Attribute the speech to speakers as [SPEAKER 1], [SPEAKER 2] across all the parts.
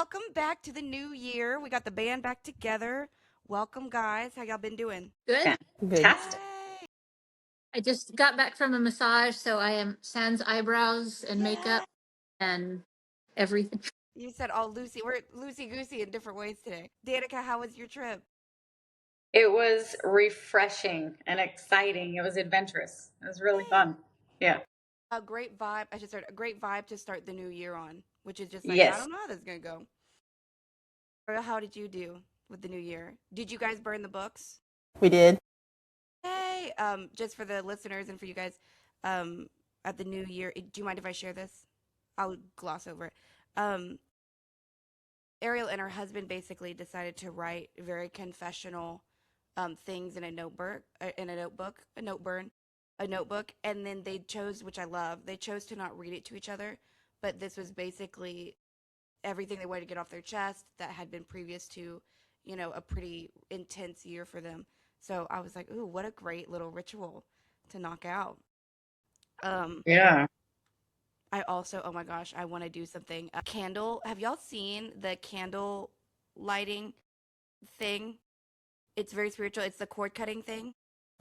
[SPEAKER 1] welcome back to the new year. We got the band back together. Welcome, guys. How y'all been doing?
[SPEAKER 2] Good.
[SPEAKER 3] Good.
[SPEAKER 2] Fantastic.
[SPEAKER 1] Yay!
[SPEAKER 2] I just got back from a massage, so I am sans eyebrows and
[SPEAKER 1] Yeah.
[SPEAKER 2] makeup and everything.
[SPEAKER 1] You said all Lucy. We're loosey goosey in different ways today. Danica, how was your trip?
[SPEAKER 3] It was refreshing and exciting. It was adventurous. It was really
[SPEAKER 1] Yay.
[SPEAKER 3] fun. Yeah.
[SPEAKER 1] A great vibe. I should start a great vibe to start the new year on, which is just like I
[SPEAKER 3] Yes.
[SPEAKER 1] don't know how this is gonna go. Ariel, how did you do with the new year? Did you guys burn the books?
[SPEAKER 4] We did.
[SPEAKER 1] Hey, just for the listeners and for you guys, at the new year, do you mind if I share this? I'll gloss over it. Um, Ariel and her husband basically decided to write very confessional things in a notebook, a notebook, and then they chose, which I love, they chose to not read it to each other, but this was basically everything they wanted to get off their chest that had been previous to, a pretty intense year for them. So I was like, ooh, what a great little ritual to knock out. Um,
[SPEAKER 3] Yeah.
[SPEAKER 1] I also, oh my gosh, I want to do something. A candle. Have y'all seen the candle lighting thing? It's very spiritual. It's the cord cutting thing.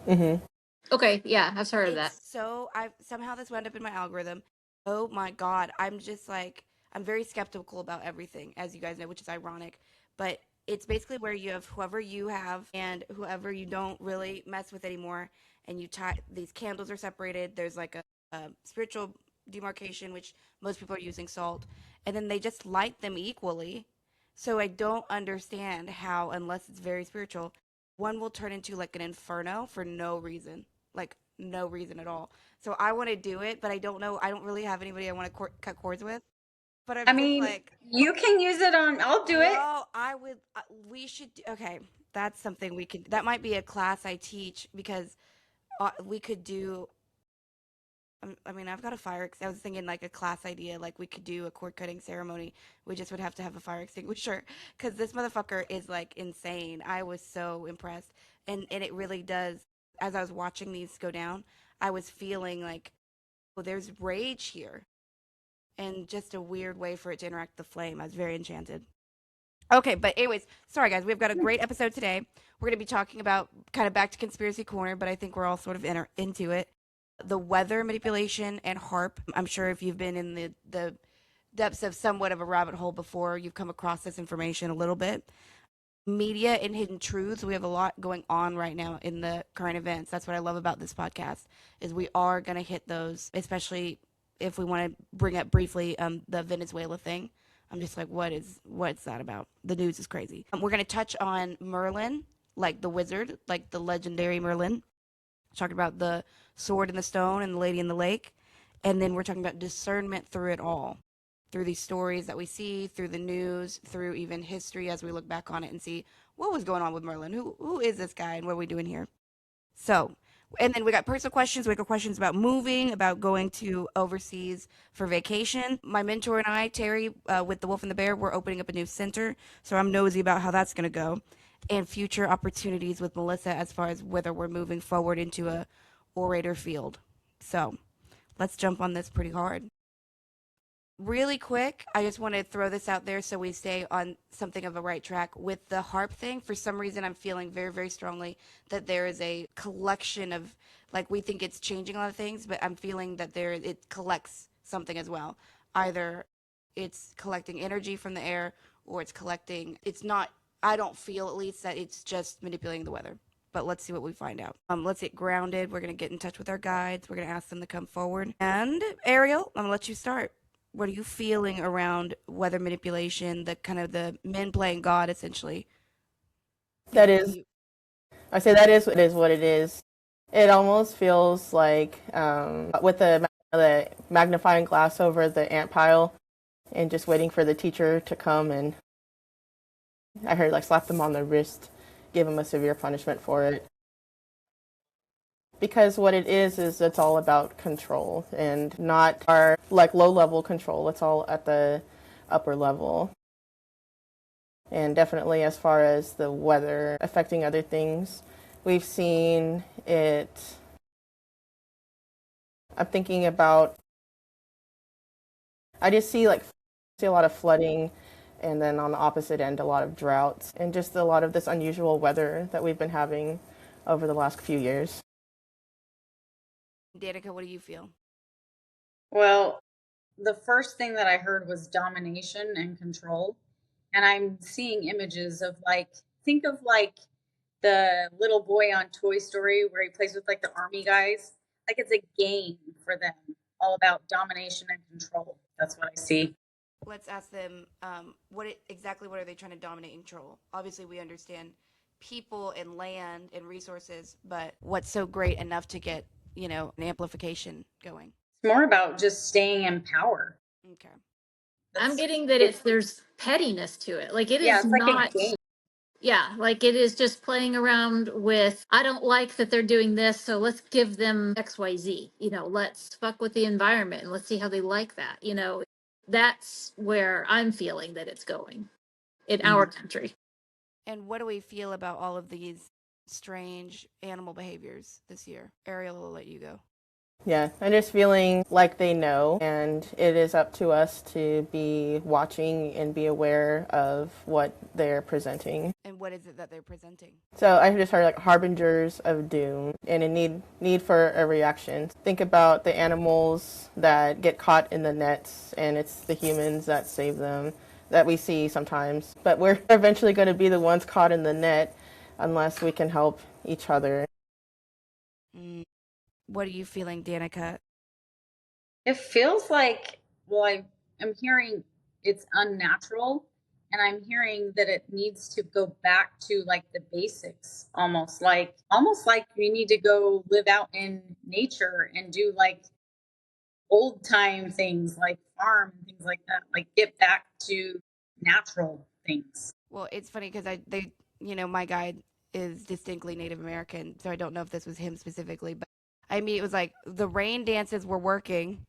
[SPEAKER 4] Mm-hmm.
[SPEAKER 2] Okay, yeah, I've heard of that.
[SPEAKER 1] It's so I somehow this wound up in my algorithm. Oh my god, I'm just like I'm very skeptical about everything, as you guys know, which is ironic. But it's basically where you have whoever you have and whoever you don't really mess with anymore, and you tie these candles are separated. There's like a spiritual demarcation, which most people are using salt, and then they just light them equally. So I don't understand how, unless it's very spiritual, one will turn into like an inferno for no reason, like no reason at all. So I want to do it, but I don't know. I don't really have anybody I want to cut cords with. But I'm
[SPEAKER 3] I
[SPEAKER 1] just
[SPEAKER 3] mean,
[SPEAKER 1] like,
[SPEAKER 3] you can use it on, I'll do it.
[SPEAKER 1] well, I would. We should. Okay, that's something we could. That might be a class I teach because we could do. I mean, I've got a fire. I was thinking like a class idea, like we could do a cord cutting ceremony. We just would have to have a fire extinguisher because this motherfucker is like insane. I was so impressed, and it really does. As I was watching these go down, I was feeling like, well, there's rage here, and just a weird way for it to interact with the flame. I was very enchanted. Okay, but anyways, sorry guys, we've got a great episode today. We're going to be talking about kind of back to conspiracy corner, but I think we're all sort of into it. The weather manipulation and harp. I'm sure if you've been in the depths of somewhat of a rabbit hole before, you've come across this information a little bit. Media and hidden truths. We have a lot going on right now in the current events. That's what I love about this podcast is we are going to hit those, especially if we want to bring up briefly the Venezuela thing. I'm just like, what's that about? The news is crazy. We're gonna touch on Merlin, like the wizard, like the legendary Merlin. Talking about the sword in the stone and the lady in the lake, and then we're talking about discernment through it all, through these stories that we see, through the news, through even history as we look back on it and see what was going on with Merlin. Who is this guy and what are we doing here? So, and then we got personal questions. We got questions about moving, about going to overseas for vacation. My mentor and I, Terry, with the Wolf and the Bear, we're opening up a new center. So I'm nosy about how that's going to go, and future opportunities with Melissa as far as whether we're moving forward into a orator field. So let's jump on this pretty hard. Really quick, I just want to throw this out there so we stay on something of a right track with the harp thing. For some reason, I'm feeling very, very strongly that there is a collection of, like, we think it's changing a lot of things, but I'm feeling that it collects something as well. Either it's collecting energy from the air or it's not, I don't feel at least that it's just manipulating the weather. But let's see what we find out. Let's get grounded. We're going to get in touch with our guides. We're going to ask them to come forward. And Ariel, I'm going to let you start. What are you feeling around weather manipulation, the kind of the men playing God, essentially?
[SPEAKER 4] That is, I say that is what it is. It almost feels like with the magnifying glass over the ant pile and just waiting for the teacher to come and I heard like slap them on the wrist, give them a severe punishment for it. Because what it is it's all about control and not our like low level control. It's all at the upper level. And definitely as far as the weather affecting other things, we've seen it. I'm thinking about, I just see a lot of flooding And then on the opposite end, a lot of droughts and just a lot of this unusual weather that we've been having over the last few years.
[SPEAKER 1] Danica, what do you feel?
[SPEAKER 3] Well, the first thing that I heard was domination and control. And I'm seeing images of like, think of like the little boy on Toy Story where he plays with like the army guys. Like it's a game for them, all about domination and control. That's what I see.
[SPEAKER 1] Let's ask them exactly what are they trying to dominate and control? Obviously, we understand people and land and resources, but what's so great enough to get, an amplification going?
[SPEAKER 3] It's more about just staying in power.
[SPEAKER 1] Okay.
[SPEAKER 2] I'm getting that there's pettiness to it. Like it
[SPEAKER 3] Yeah,
[SPEAKER 2] is
[SPEAKER 3] it's like
[SPEAKER 2] not.
[SPEAKER 3] a game.
[SPEAKER 2] Yeah, like it is just playing around with, I don't like that they're doing this, so let's give them XYZ. Let's fuck with the environment and let's see how they like that. That's where I'm feeling that it's going in our country.
[SPEAKER 1] And what do we feel about all of these strange animal behaviors this year? Ariel, will let you go.
[SPEAKER 4] Yeah, I'm just feeling like they know, and it is up to us to be watching and be aware of what they're presenting.
[SPEAKER 1] And what is it that they're presenting?
[SPEAKER 4] So I just heard like harbingers of doom and a need for a reaction. Think about the animals that get caught in the nets, and it's the humans that save them that we see sometimes. But we're eventually going to be the ones caught in the net unless we can help each other.
[SPEAKER 1] What are you feeling, Danica?
[SPEAKER 3] It feels like, well, I'm hearing it's unnatural, and I'm hearing that it needs to go back to like the basics, almost like we need to go live out in nature and do like old time things like farm, things like that, like get back to natural things.
[SPEAKER 1] Well, it's funny because my guide is distinctly Native American, so I don't know if this was him specifically, but it was like the rain dances were working,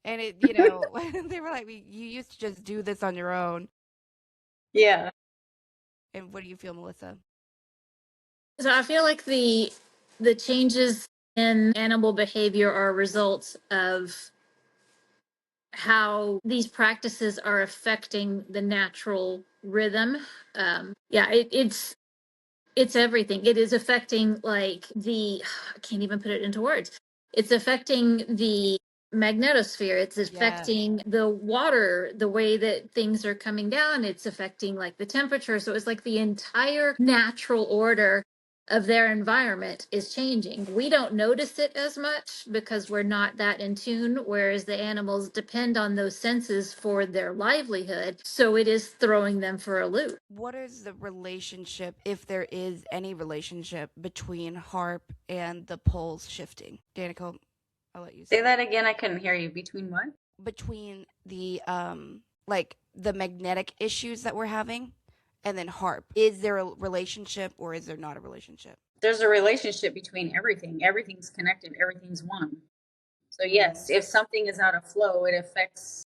[SPEAKER 1] and they were like, you used to just do this on your own.
[SPEAKER 3] Yeah.
[SPEAKER 1] And what do you feel, Melissa?
[SPEAKER 2] So I feel like the changes in animal behavior are results of how these practices are affecting the natural rhythm. It's everything. It is affecting I can't even put it into words. It's affecting the magnetosphere. It's affecting the water, the way that things are coming down. It's affecting like the temperature. So it's like the entire natural order of their environment is changing. We don't notice it as much because we're not that in tune, whereas the animals depend on those senses for their livelihood. So it is throwing them for a loop.
[SPEAKER 1] What is the relationship, if there is any relationship, between HARP and the poles shifting? Danica, I'll let you
[SPEAKER 3] say that again. I couldn't hear you. Between what?
[SPEAKER 1] Between the the magnetic issues that we're having and then HARP. Is there a relationship or is there not a relationship?
[SPEAKER 3] There's a relationship between everything. Everything's connected. Everything's one. So yes, if something is out of flow, it affects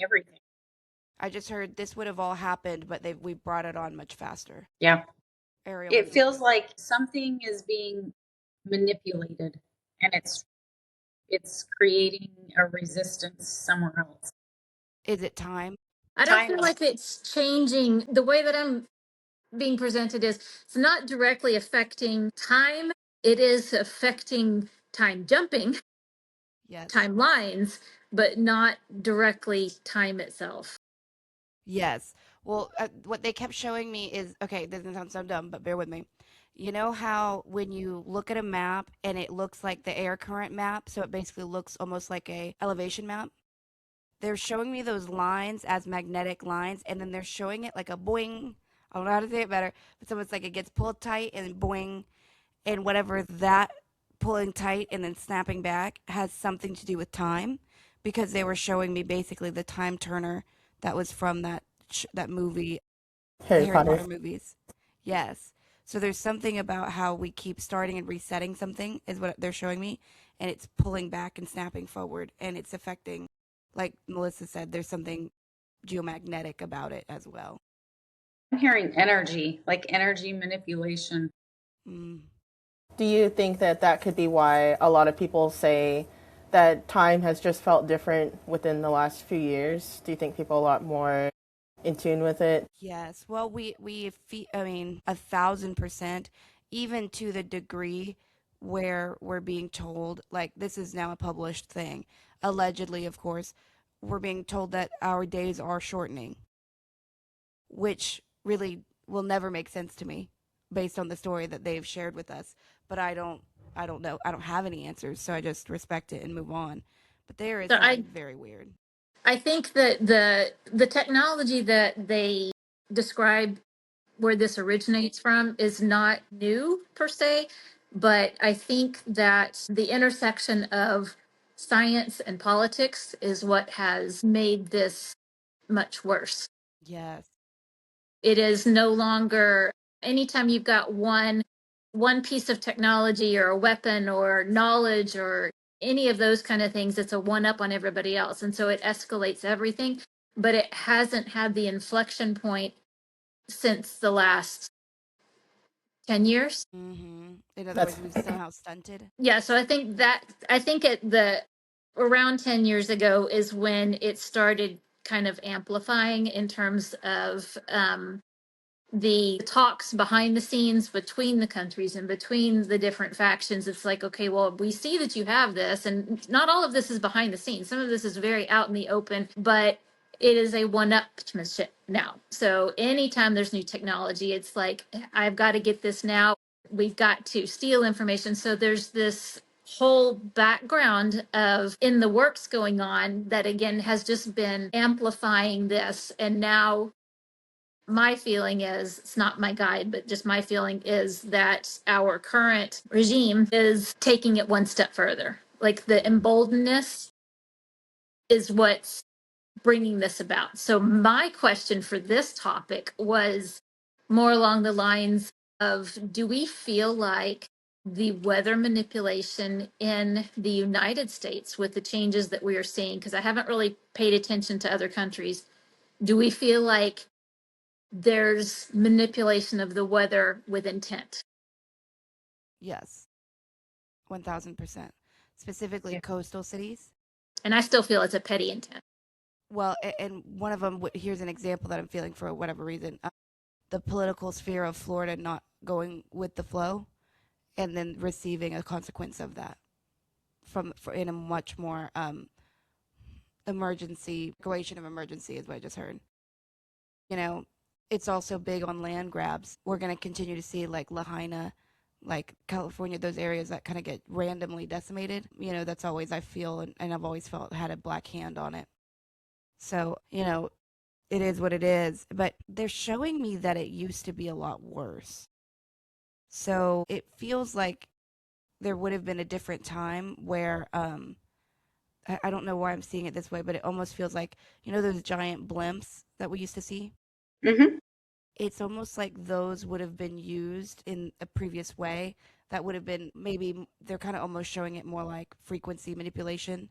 [SPEAKER 3] everything.
[SPEAKER 1] I just heard this would have all happened, but we brought it on much faster.
[SPEAKER 3] Yeah.
[SPEAKER 1] Ariel,
[SPEAKER 3] it feels like something is being manipulated, and it's creating a resistance somewhere else.
[SPEAKER 1] Is it time?
[SPEAKER 2] I don't feel like it's changing. The way that I'm being presented is it's not directly affecting time. It is affecting time jumping, timelines, but not directly time itself.
[SPEAKER 1] Yes. Well, what they kept showing me is, okay, this doesn't sound so dumb, but bear with me. You know how when you look at a map and it looks like the air current map, so it basically looks almost like a elevation map? They're showing me those lines as magnetic lines, and then they're showing it like a boing. I don't know how to say it better, but it's almost like it gets pulled tight and boing, and whatever that pulling tight and then snapping back has something to do with time, because they were showing me basically the time turner that was from that movie,
[SPEAKER 4] Harry Potter
[SPEAKER 1] movies. Yes. So there's something about how we keep starting and resetting something is what they're showing me, and it's pulling back and snapping forward, and it's affecting, like Melissa said, there's something geomagnetic about it as well.
[SPEAKER 3] I'm hearing energy, like energy manipulation.
[SPEAKER 4] Do you think that could be why a lot of people say that time has just felt different within the last few years? Do you think people are a lot more in tune with it.
[SPEAKER 1] Yes. Well, I mean, 1,000%, even to the degree where we're being told, like, this is now a published thing, allegedly, of course, we're being told that our days are shortening, which really will never make sense to me based on the story that they've shared with us. But I don't know. I don't have any answers, so I just respect it and move on. But there is
[SPEAKER 2] So
[SPEAKER 1] something very weird.
[SPEAKER 2] I think that the technology that they describe where this originates from is not new per se, but I think that the intersection of science and politics is what has made this much worse.
[SPEAKER 1] Yes.
[SPEAKER 2] It is no longer anytime you've got one piece of technology or a weapon or knowledge or any of those kind of things, it's a one up on everybody else. And so it escalates everything, but it hasn't had the inflection point since the last 10 years.
[SPEAKER 1] Mm-hmm. In other
[SPEAKER 4] That's-
[SPEAKER 1] words, we've somehow stunted.
[SPEAKER 2] Yeah, so I think at the around 10 years ago is when it started kind of amplifying in terms of the talks behind the scenes between the countries and between the different factions. It's like, okay, well, we see that you have this, and not all of this is behind the scenes. Some of this is very out in the open, but it is a one-upmanship now. So anytime there's new technology, it's like, I've got to get this now. We've got to steal information. So there's this whole background of in the works going on that again has just been amplifying this. And now my feeling is, it's not my guide, but just my feeling is that our current regime is taking it one step further. Like the emboldenedness is what's bringing this about. So my question for this topic was more along the lines of, do we feel like the weather manipulation in the United States with the changes that we are seeing, because I haven't really paid attention to other countries, do we feel like there's manipulation of the weather with intent?
[SPEAKER 1] Yes. 1,000%. Specifically coastal cities.
[SPEAKER 2] And I still feel it's a petty intent.
[SPEAKER 1] Well, and one of them, here's an example that I'm feeling for whatever reason. The political sphere of Florida not going with the flow and then receiving a consequence of that in a much more declaration of emergency is what I just heard. You know, it's also big on land grabs. We're going to continue to see like Lahaina, like California, those areas that kind of get randomly decimated. You know, that's always, I feel, and I've always felt had a black hand on it. So, you know, it is what it is. But they're showing me that it used to be a lot worse. So it feels like there would have been a different time where, I don't know why I'm seeing it this way, but it almost feels like, you know, those giant blimps that we used to see?
[SPEAKER 3] Mm-hmm.
[SPEAKER 1] It's almost like those would have been used in a previous way. That would have been maybe, they're kind of almost showing it more like frequency manipulation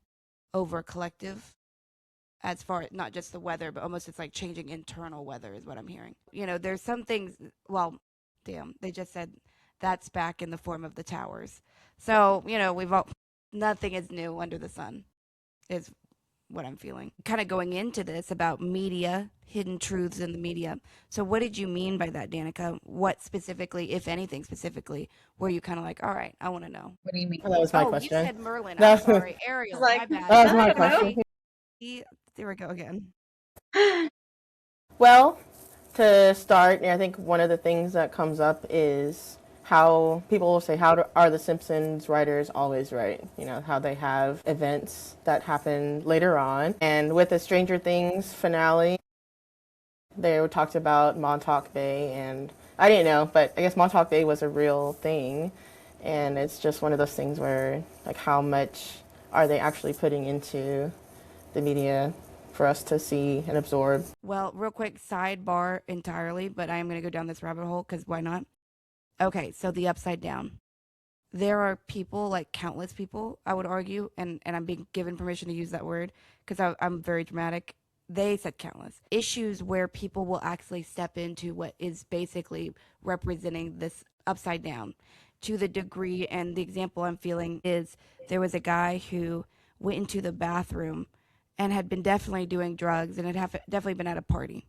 [SPEAKER 1] over collective, as far not just the weather, but almost it's like changing internal weather is what I'm hearing. You know, there's some things, well, damn, they just said that's back in the form of the towers. So, you know, nothing is new under the sun is what I'm feeling. Kind of going into this about media, hidden truths in the media. So what did you mean by that, Danica? What specifically, if anything specifically, were you kind of like, all right, I want to know?
[SPEAKER 3] What do you mean?
[SPEAKER 4] That was my
[SPEAKER 1] You
[SPEAKER 4] question.
[SPEAKER 1] said Merlin.
[SPEAKER 4] No.
[SPEAKER 1] I'm sorry. Ariel, my
[SPEAKER 3] Like,
[SPEAKER 1] bad.
[SPEAKER 4] That was my
[SPEAKER 3] I don't know.
[SPEAKER 4] question.
[SPEAKER 1] There we go again.
[SPEAKER 4] Well, to start, I think one of the things that comes up is how people will say, are the Simpsons writers always right? You know, how they have events that happen later on. And with the Stranger Things finale, they talked about Montauk Bay, and I didn't know, but I guess Montauk Bay was a real thing. And it's just one of those things where, like, how much are they actually putting into the media for us to see and absorb?
[SPEAKER 1] Well, real quick, sidebar entirely, but I am going to go down this rabbit hole because why not? Okay, so the upside down. There are people, like countless people, I would argue, and I'm being given permission to use that word because I'm very dramatic. They said countless issues where people will actually step into what is basically representing this upside down to the degree, and the example I'm feeling is there was a guy who went into the bathroom and had been definitely doing drugs and had definitely been at a party.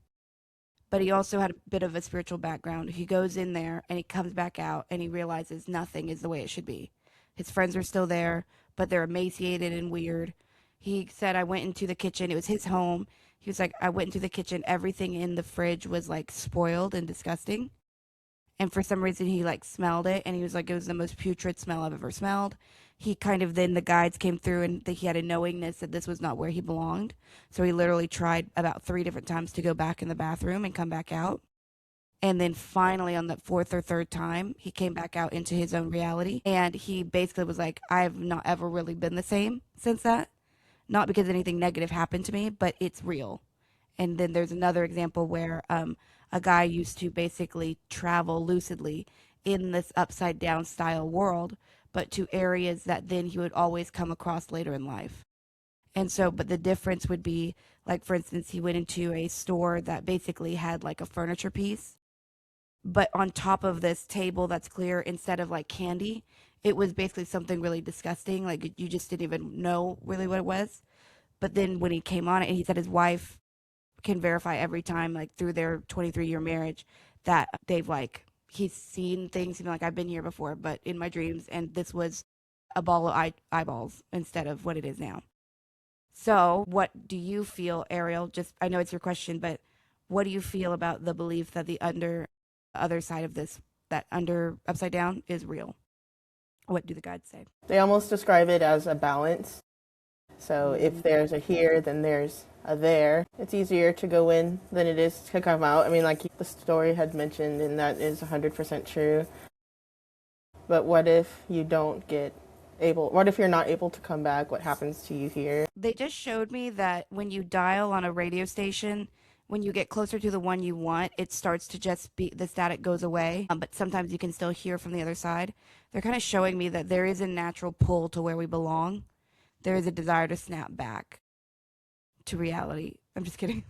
[SPEAKER 1] but he also had a bit of a spiritual background. He goes in there and he comes back out and he realizes nothing is the way it should be. His friends are still there, but they're emaciated and weird. He said, I went into the kitchen. It was his home. He was like, I went into the kitchen. Everything in the fridge was like spoiled and disgusting. And for some reason, he like smelled it. And he was like, it was the most putrid smell I've ever smelled. He kind of, then the guides came through and he had a knowingness that this was not where he belonged. So he literally tried about 3 different times to go back in the bathroom and come back out. And then finally, on the 4th or 3rd time, he came back out into his own reality. And he basically was like, I've not ever really been the same since that. Not because anything negative happened to me, but it's real. And then there's another example where a guy used to basically travel lucidly in this upside down style world, but to areas that then he would always come across later in life. And so, but the difference would be, like, for instance, he went into a store that basically had like a furniture piece, but on top of this table that's clear, instead of like candy, it was basically something really disgusting. Like you just didn't even know really what it was. But then when he came on it, he said his wife can verify every time, like through their 23-year marriage, that they've like, he's seen things and like, I've been here before, but in my dreams, and this was a ball of eyeballs instead of what it is now. So what do you feel, Ariel? Just, I know it's your question, but what do you feel about the belief that the other side of this, that upside down, is real? What do the guides say?
[SPEAKER 4] They almost describe it as a balance. So if there's a here, then there's a there. It's easier to go in than it is to come out. I mean, like the story had mentioned, and that is 100% true. But what if you don't what if you're not able to come back? What happens to you here?
[SPEAKER 1] They just showed me that when you dial on a radio station, when you get closer to the one you want, it starts to just be, the static goes away, but sometimes you can still hear from the other side. They're kind of showing me that there is a natural pull to where we belong. There is a desire to snap back to reality. I'm just kidding.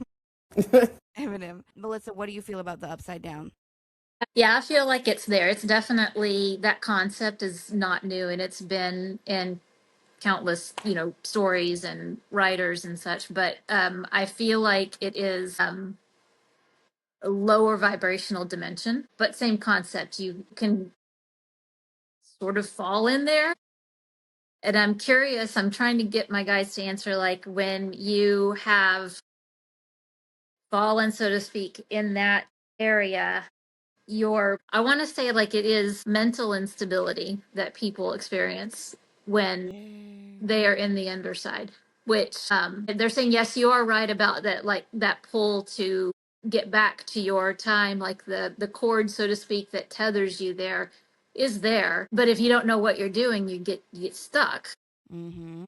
[SPEAKER 1] Eminem. Melissa, what do you feel about the upside down?
[SPEAKER 2] Yeah, I feel like it's there. It's definitely, that concept is not new, and it's been in countless, stories and writers and such. But I feel like it is a lower vibrational dimension, but same concept. You can sort of fall in there. And I'm curious, I'm trying to get my guys to answer, like, when you have fallen, so to speak, in that area, I want to say, like, it is mental instability that people experience when they are in the underside, which they're saying, yes, you are right about that, like that pull to get back to your time, like the cord, so to speak, that tethers you there is there. But if you don't know what you're doing, you get stuck.
[SPEAKER 1] Mm-hmm.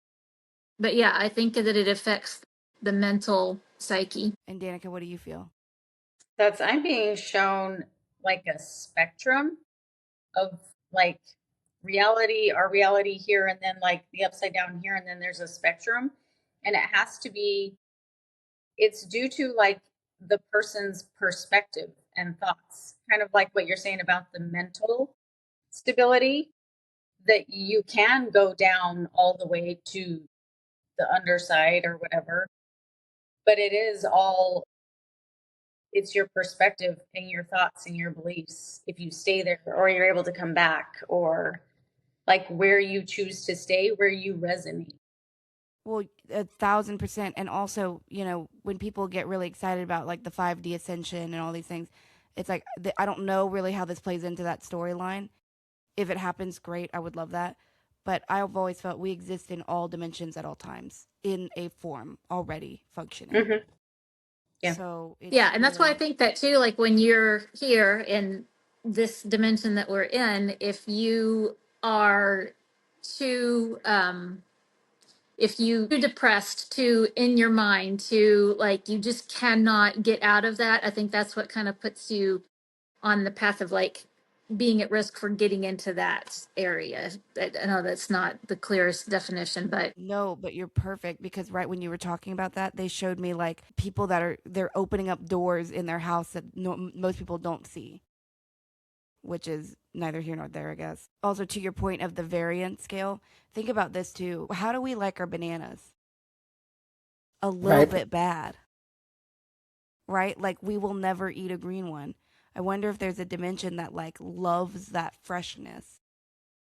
[SPEAKER 2] But yeah, I think that it affects the mental psyche.
[SPEAKER 1] And Danica, what do you feel?
[SPEAKER 3] I'm being shown like a spectrum of like our reality here, and then like the upside down here, and then there's a spectrum, and it's due to like the person's perspective and thoughts, kind of like what you're saying about the mental stability, that you can go down all the way to the underside or whatever, but it's your perspective and your thoughts and your beliefs if you stay there, or you're able to come back, or like where you choose to stay, where you resonate.
[SPEAKER 1] Well, 1,000%. And also, when people get really excited about like the 5D ascension and all these things, it's like, I don't know really how this plays into that storyline. If it happens, great. I would love that. But I've always felt we exist in all dimensions at all times in a form already functioning.
[SPEAKER 3] Mm-hmm. Yeah.
[SPEAKER 1] So
[SPEAKER 2] and that's why I think that too, like when you're here in this dimension that we're in, if you are too depressed to in your mind to like you just cannot get out of that, I think that's what kind of puts you on the path of like being at risk for getting into that area. I know that's not the clearest definition, but
[SPEAKER 1] no, but you're perfect, because right when you were talking about that, they showed me like people they're opening up doors in their house that most people don't see, which is neither here nor there, I guess. Also, to your point of the variance scale, think about this too. How do we like our bananas? A little bit bad. right? Like we will never eat a green one. I wonder if there's a dimension that like loves that freshness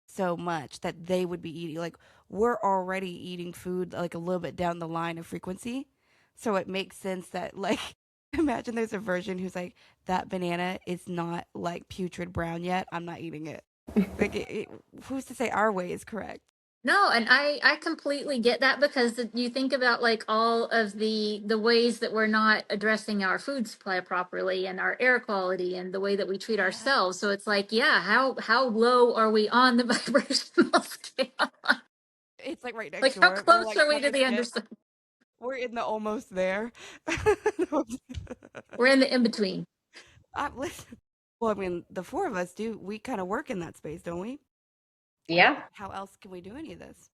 [SPEAKER 1] so much that they would be eating. Like we're already eating food like a little bit down the line of frequency. So it makes sense that like imagine there's a version who's like that banana is not like putrid brown yet. I'm not eating it. Like who's to say our way is correct?
[SPEAKER 2] No, and I completely get that, because you think about like all of the ways that we're not addressing our food supply properly, and our air quality, and the way that we treat ourselves. So it's like, yeah, how low are we on the vibrational scale?
[SPEAKER 1] It's like right next
[SPEAKER 2] Like, how
[SPEAKER 1] door. We're
[SPEAKER 2] close
[SPEAKER 1] like
[SPEAKER 2] are we
[SPEAKER 1] trying
[SPEAKER 2] to
[SPEAKER 1] to
[SPEAKER 2] the
[SPEAKER 1] get.
[SPEAKER 2] understand?
[SPEAKER 1] We're in the almost there.
[SPEAKER 2] We're in the in between.
[SPEAKER 1] Listen, well, I mean, the four of us do. We kind of work in that space, don't we?
[SPEAKER 3] Yeah.
[SPEAKER 1] How else can we do any of this?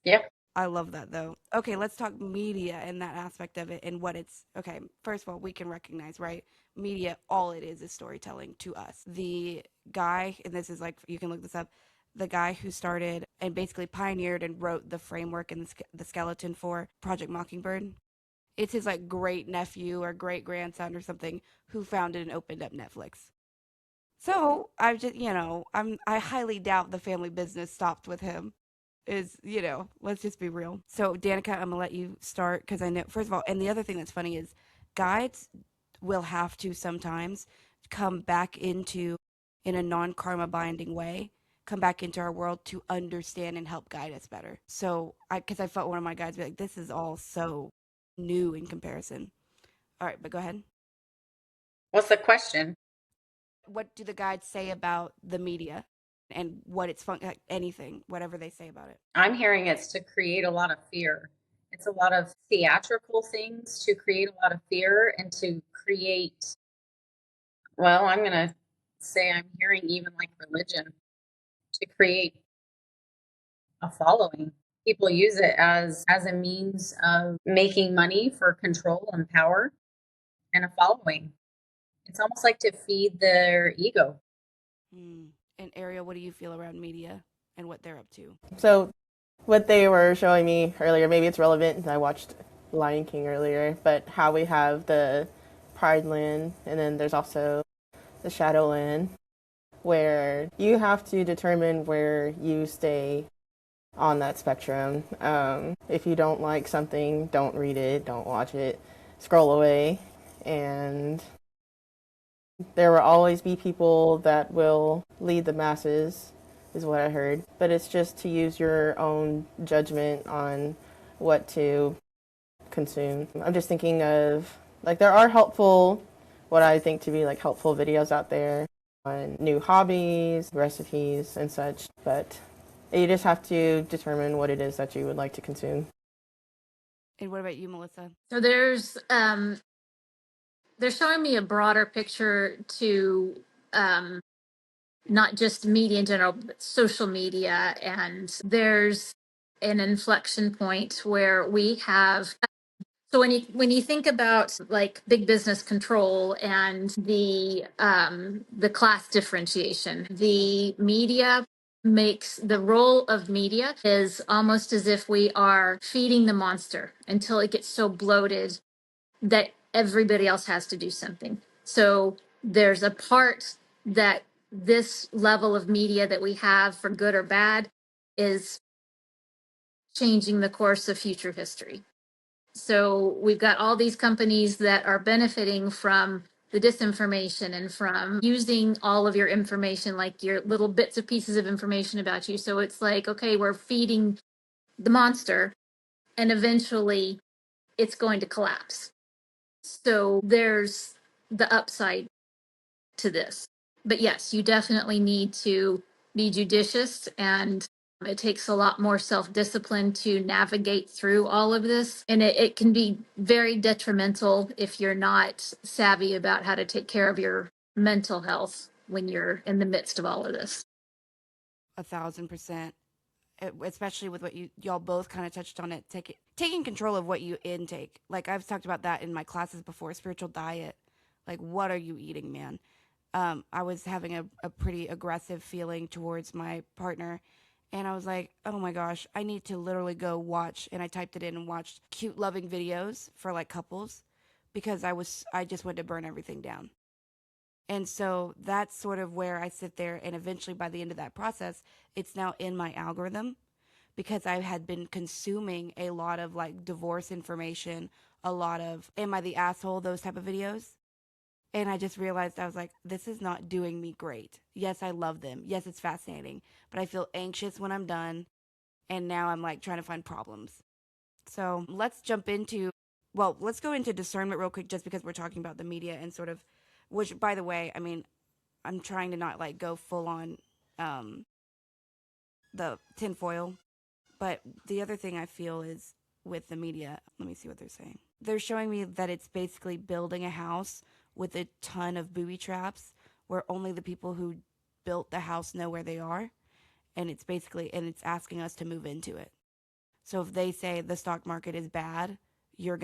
[SPEAKER 3] Yeah.
[SPEAKER 1] I love that though. Okay, let's talk media and that aspect of it and what it's. Okay, first of all, we can recognize, right? Media, all it is storytelling to us. The guy, and this is like, you can look this up, the guy who started and basically pioneered and wrote the framework and the skeleton for Project Mockingbird. It's his like great nephew or great grandson or something who founded and opened up Netflix. So I just, I highly doubt the family business stopped with him. Let's just be real. So Danica, I'm gonna let you start because I know, first of all, and the other thing that's funny is guides will have to sometimes come back into, in a non-karma binding way, come back into our world to understand and help guide us better. So because I felt one of my guides be like, this is all so new in comparison. All right, but go ahead.
[SPEAKER 3] What's the question?
[SPEAKER 1] What do the guides say about the media and what it's like anything, whatever they say about it?
[SPEAKER 3] I'm hearing it's to create a lot of fear. It's a lot of theatrical things to create a lot of fear and to create, well, I'm going to say I'm hearing even like religion to create a following. People use it as a means of making money for control and power and a following. It's almost like to feed their ego.
[SPEAKER 1] And Ariel, what do you feel around media and what they're up to?
[SPEAKER 4] So, what they were showing me earlier, maybe it's relevant. I watched Lion King earlier, but how we have the Pride Land, and then there's also the Shadowland, where you have to determine where you stay on that spectrum. If you don't like something, don't read it, don't watch it, scroll away. And there will always be people that will lead the masses, is what I heard. But it's just to use your own judgment on what to consume. I'm just thinking of, like, there are helpful, what I think to be like helpful videos out there on new hobbies, recipes, and such. But you just have to determine what it is that you would like to consume.
[SPEAKER 1] And what about you, Melissa?
[SPEAKER 2] So they're showing me a broader picture to not just media in general, but social media. And there's an inflection point where we have, so when you think about like big business control and the class differentiation, the media makes the role of media is almost as if we are feeding the monster until it gets so bloated that everybody else has to do something. So there's a part that this level of media that we have, for good or bad, is changing the course of future history. So we've got all these companies that are benefiting from the disinformation and from using all of your information, like your little bits of pieces of information about you. So it's like, okay, we're feeding the monster, and eventually it's going to collapse. So there's the upside to this. But yes, you definitely need to be judicious, and it takes a lot more self-discipline to navigate through all of this. And it can be very detrimental if you're not savvy about how to take care of your mental health when you're in the midst of all of this.
[SPEAKER 1] 1,000%. Especially with what y'all both kind of touched on it, taking control of what you intake. Like I've talked about that in my classes before, spiritual diet. Like what are you eating, man? I was having a pretty aggressive feeling towards my partner, and I was like, oh my gosh, I need to literally go watch, and I typed it in and watched cute loving videos for like couples, because I just wanted to burn everything down. And so that's sort of where I sit there, and eventually by the end of that process, it's now in my algorithm because I had been consuming a lot of like divorce information, a lot of am I the asshole, those type of videos. And I just realized I was like, this is not doing me great. Yes, I love them. Yes, it's fascinating, but I feel anxious when I'm done. And now I'm like trying to find problems. So let's let's go into discernment real quick just because we're talking about the media and sort of, which by the way, I mean, I'm trying to not like go full on the tinfoil. But the other thing I feel is with the media, let me see what they're saying. They're showing me that it's basically building a house with a ton of booby traps where only the people who built the house know where they are. And it's asking us to move into it. So if they say the stock market is bad, you're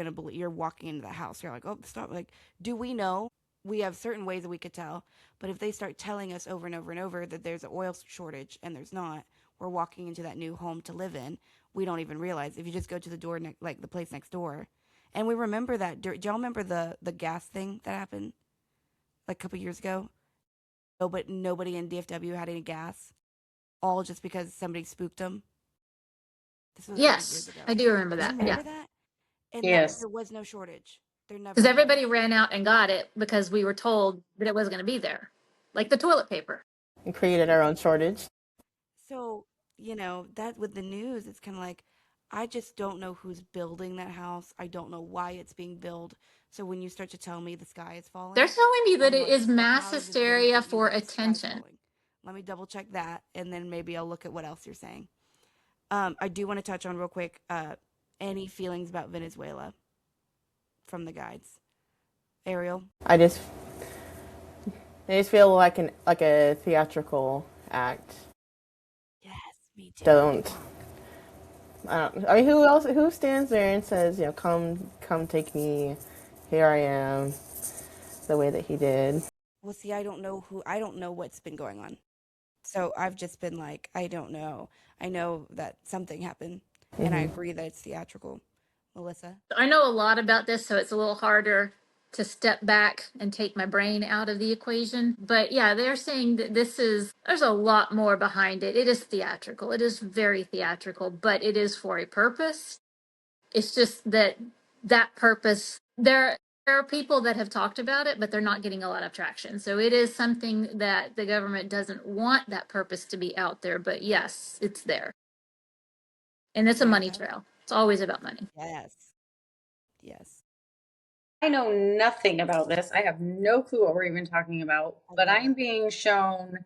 [SPEAKER 1] walking into the house. You're like, oh, the stock, like, do we know? We have certain ways that we could tell. But if they start telling us over and over and over that there's an oil shortage and there's not, we're walking into that new home to live in. We don't even realize. If you just go to the door, like the place next door. And we remember that. Do y'all remember the gas thing that happened like a couple years ago? Oh, but nobody in DFW had any gas. All just because somebody spooked them. This was a couple years
[SPEAKER 2] Yes,
[SPEAKER 1] ago.
[SPEAKER 2] I do remember
[SPEAKER 1] Do you
[SPEAKER 2] that.
[SPEAKER 1] remember
[SPEAKER 2] Yeah.
[SPEAKER 1] that? And
[SPEAKER 3] Yes.
[SPEAKER 1] there was no shortage. There never
[SPEAKER 2] Because
[SPEAKER 1] was.
[SPEAKER 2] everybody ran out and got it because we were told that it wasn't going to be there. Like the toilet paper.
[SPEAKER 4] And created our own shortage.
[SPEAKER 1] So, that with the news, it's kind of like, I just don't know who's building that house. I don't know why it's being built. So when you start to tell me the sky is falling,
[SPEAKER 2] They're telling me that
[SPEAKER 1] I'm
[SPEAKER 2] it
[SPEAKER 1] like,
[SPEAKER 2] is mass
[SPEAKER 1] how does this
[SPEAKER 2] hysteria
[SPEAKER 1] benefit you
[SPEAKER 2] for
[SPEAKER 1] that the sky's
[SPEAKER 2] attention.
[SPEAKER 1] falling? Let me double check that, and then maybe I'll look at what else you're saying. I do want to touch on real quick, any feelings about Venezuela from the guides. Ariel?
[SPEAKER 4] I just feel like a theatrical act.
[SPEAKER 1] Yes, me too.
[SPEAKER 4] I mean, who stands there and says, come take me, here I am, the way that he did.
[SPEAKER 1] Well, see, I don't know what's been going on. So I've just been like, I don't know. I know that something happened, and I agree that it's theatrical. Melissa?
[SPEAKER 2] I know a lot about this, so it's a little harder to step back and take my brain out of the equation. But yeah, they're saying that there's a lot more behind it. It is theatrical. It is very theatrical, but it is for a purpose. It's just that purpose, there are people that have talked about it, but they're not getting a lot of traction. So it is something that the government doesn't want that purpose to be out there, but yes, it's there. And it's a money
[SPEAKER 1] Danica?
[SPEAKER 2] trail. It's always about money.
[SPEAKER 1] Yes.
[SPEAKER 3] I know nothing about this. I have no clue what we're even talking about, but I'm being shown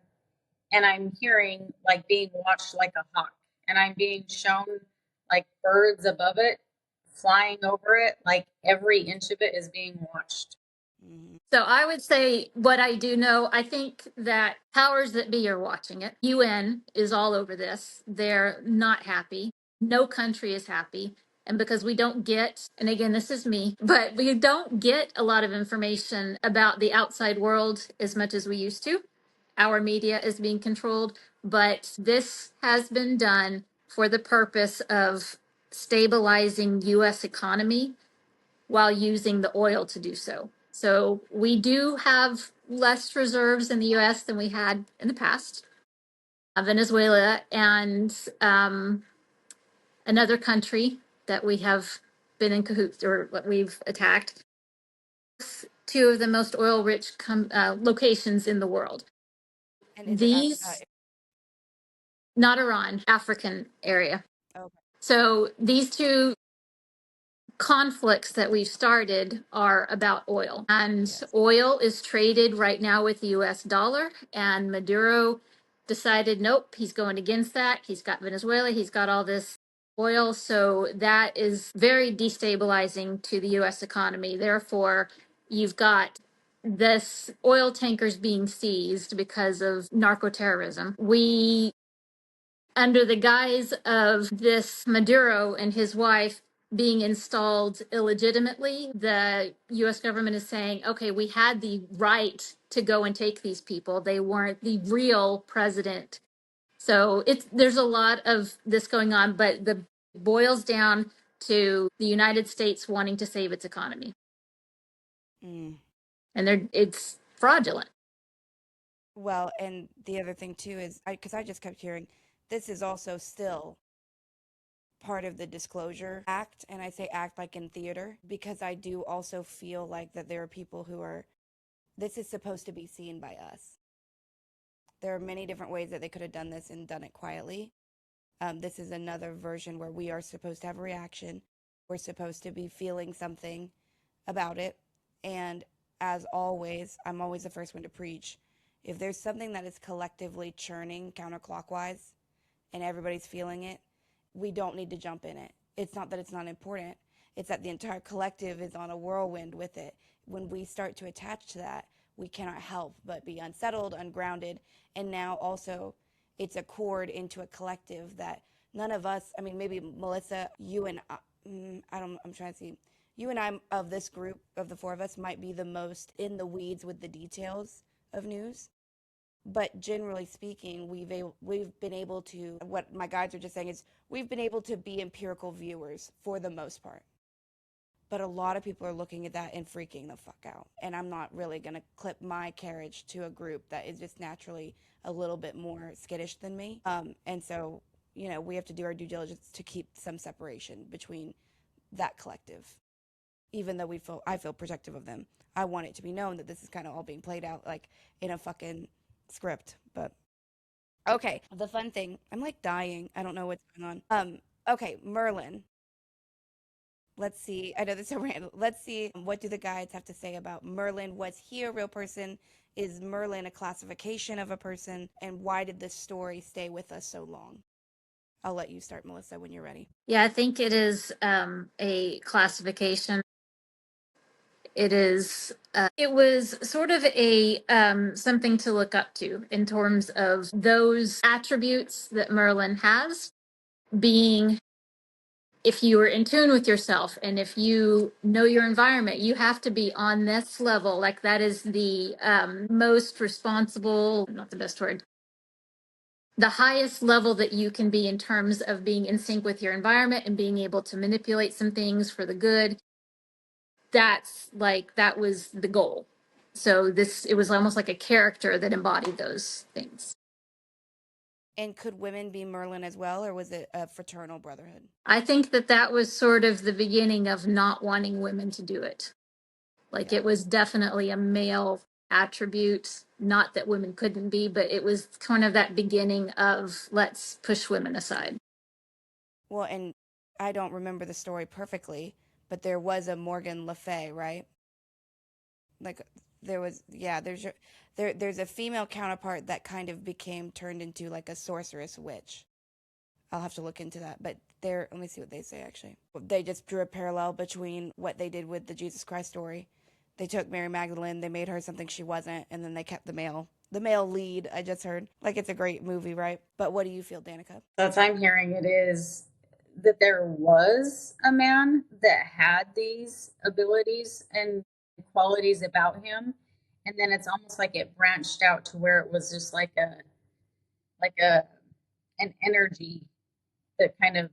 [SPEAKER 3] and I'm hearing like being watched like a hawk, and I'm being shown like birds above it, flying over it, like every inch of it is being watched.
[SPEAKER 2] So I would say what I do know, I think that powers that be are watching it. UN is all over this. They're not happy. No country is happy. And because we don't get, and again, this is me, but we don't get a lot of information about the outside world as much as we used to. Our media is being controlled, but this has been done for the purpose of stabilizing US economy while using the oil to do so. So we do have less reserves in the US than we had in the past. Venezuela and another country that we have been in cahoots or what we've attacked. Two of the most oil rich locations in the world.
[SPEAKER 1] And
[SPEAKER 2] These, not Iran, African area.
[SPEAKER 1] Okay.
[SPEAKER 2] So these two conflicts that we've started are about oil, and
[SPEAKER 1] Yes.
[SPEAKER 2] oil is traded right now with the US dollar, and Maduro decided nope, he's going against that. He's got Venezuela, he's got all this oil, so that is very destabilizing to the US economy. Therefore, you've got this oil tankers being seized because of narco terrorism. We, under the guise of this Maduro and his wife being installed illegitimately, the US government is saying, okay, we had the right to go and take these people. They weren't the real president. So there's a lot of this going on, but the boils down to the United States wanting to save its economy.
[SPEAKER 1] Mm.
[SPEAKER 2] And it's fraudulent.
[SPEAKER 1] Well, and the other thing too is, because I just kept hearing, this is also still part of the Disclosure Act, and I say act like in theater, because I do also feel like that there are people who are, this is supposed to be seen by us. There are many different ways that they could have done this and done it quietly. This is another version where we are supposed to have a reaction. We're supposed to be feeling something about it. And as always, I'm always the first one to preach. If there's something that is collectively churning counterclockwise and everybody's feeling it, we don't need to jump in it. It's not that it's not important. It's that the entire collective is on a whirlwind with it. When we start to attach to that, we cannot help but be unsettled, ungrounded, and now also it's a cord into a collective that none of us, I mean, maybe Melissa, you and I'm trying to see, you and I of this group, of the four of us, might be the most in the weeds with the details of news. But generally speaking, we've been able to, what my guides are just saying is, we've been able to be empirical viewers for the most part. But a lot of people are looking at that and freaking the fuck out. And I'm not really going to clip my carriage to a group that is just naturally a little bit more skittish than me. And so, we have to do our due diligence to keep some separation between that collective. Even though I feel protective of them. I want it to be known that this is kind of all being played out like in a fucking script. But okay, the fun thing, I'm like dying. I don't know what's going on. Okay, Merlin. Let's see. I know this is so random. Let's see. What do the guides have to say about Merlin? Was he a real person? Is Merlin a classification of a person? And why did this story stay with us so long? I'll let you start, Melissa, when you're ready.
[SPEAKER 2] Yeah, I think it is a classification. It is. It was sort of a something to look up to in terms of those attributes that Merlin has, being, if you are in tune with yourself and if you know your environment, you have to be on this level. Like, that is the most responsible, not the best word, the highest level that you can be in terms of being in sync with your environment and being able to manipulate some things for the good. That was the goal. So it was almost like a character that embodied those things.
[SPEAKER 1] And could women be Merlin as well, or was it a fraternal brotherhood?
[SPEAKER 2] I think that was sort of the beginning of not wanting women to do it. Like, it was definitely a male attribute. Not that women couldn't be, but it was kind of that beginning of, let's push women aside.
[SPEAKER 1] Well, and I don't remember the story perfectly, but there was a Morgan Le Fay, right? Like, there was, there's a female counterpart that kind of turned into like a sorceress witch. I'll have to look into that, but let me see what they say, actually. They just drew a parallel between what they did with the Jesus Christ story. They took Mary Magdalene, they made her something she wasn't, and then they kept the male lead, I just heard. Like, it's a great movie, right? But what do you feel, Danica?
[SPEAKER 3] That's I'm hearing it is that there was a man that had these abilities and qualities about him, and then it's almost like it branched out to where it was just like an energy that kind of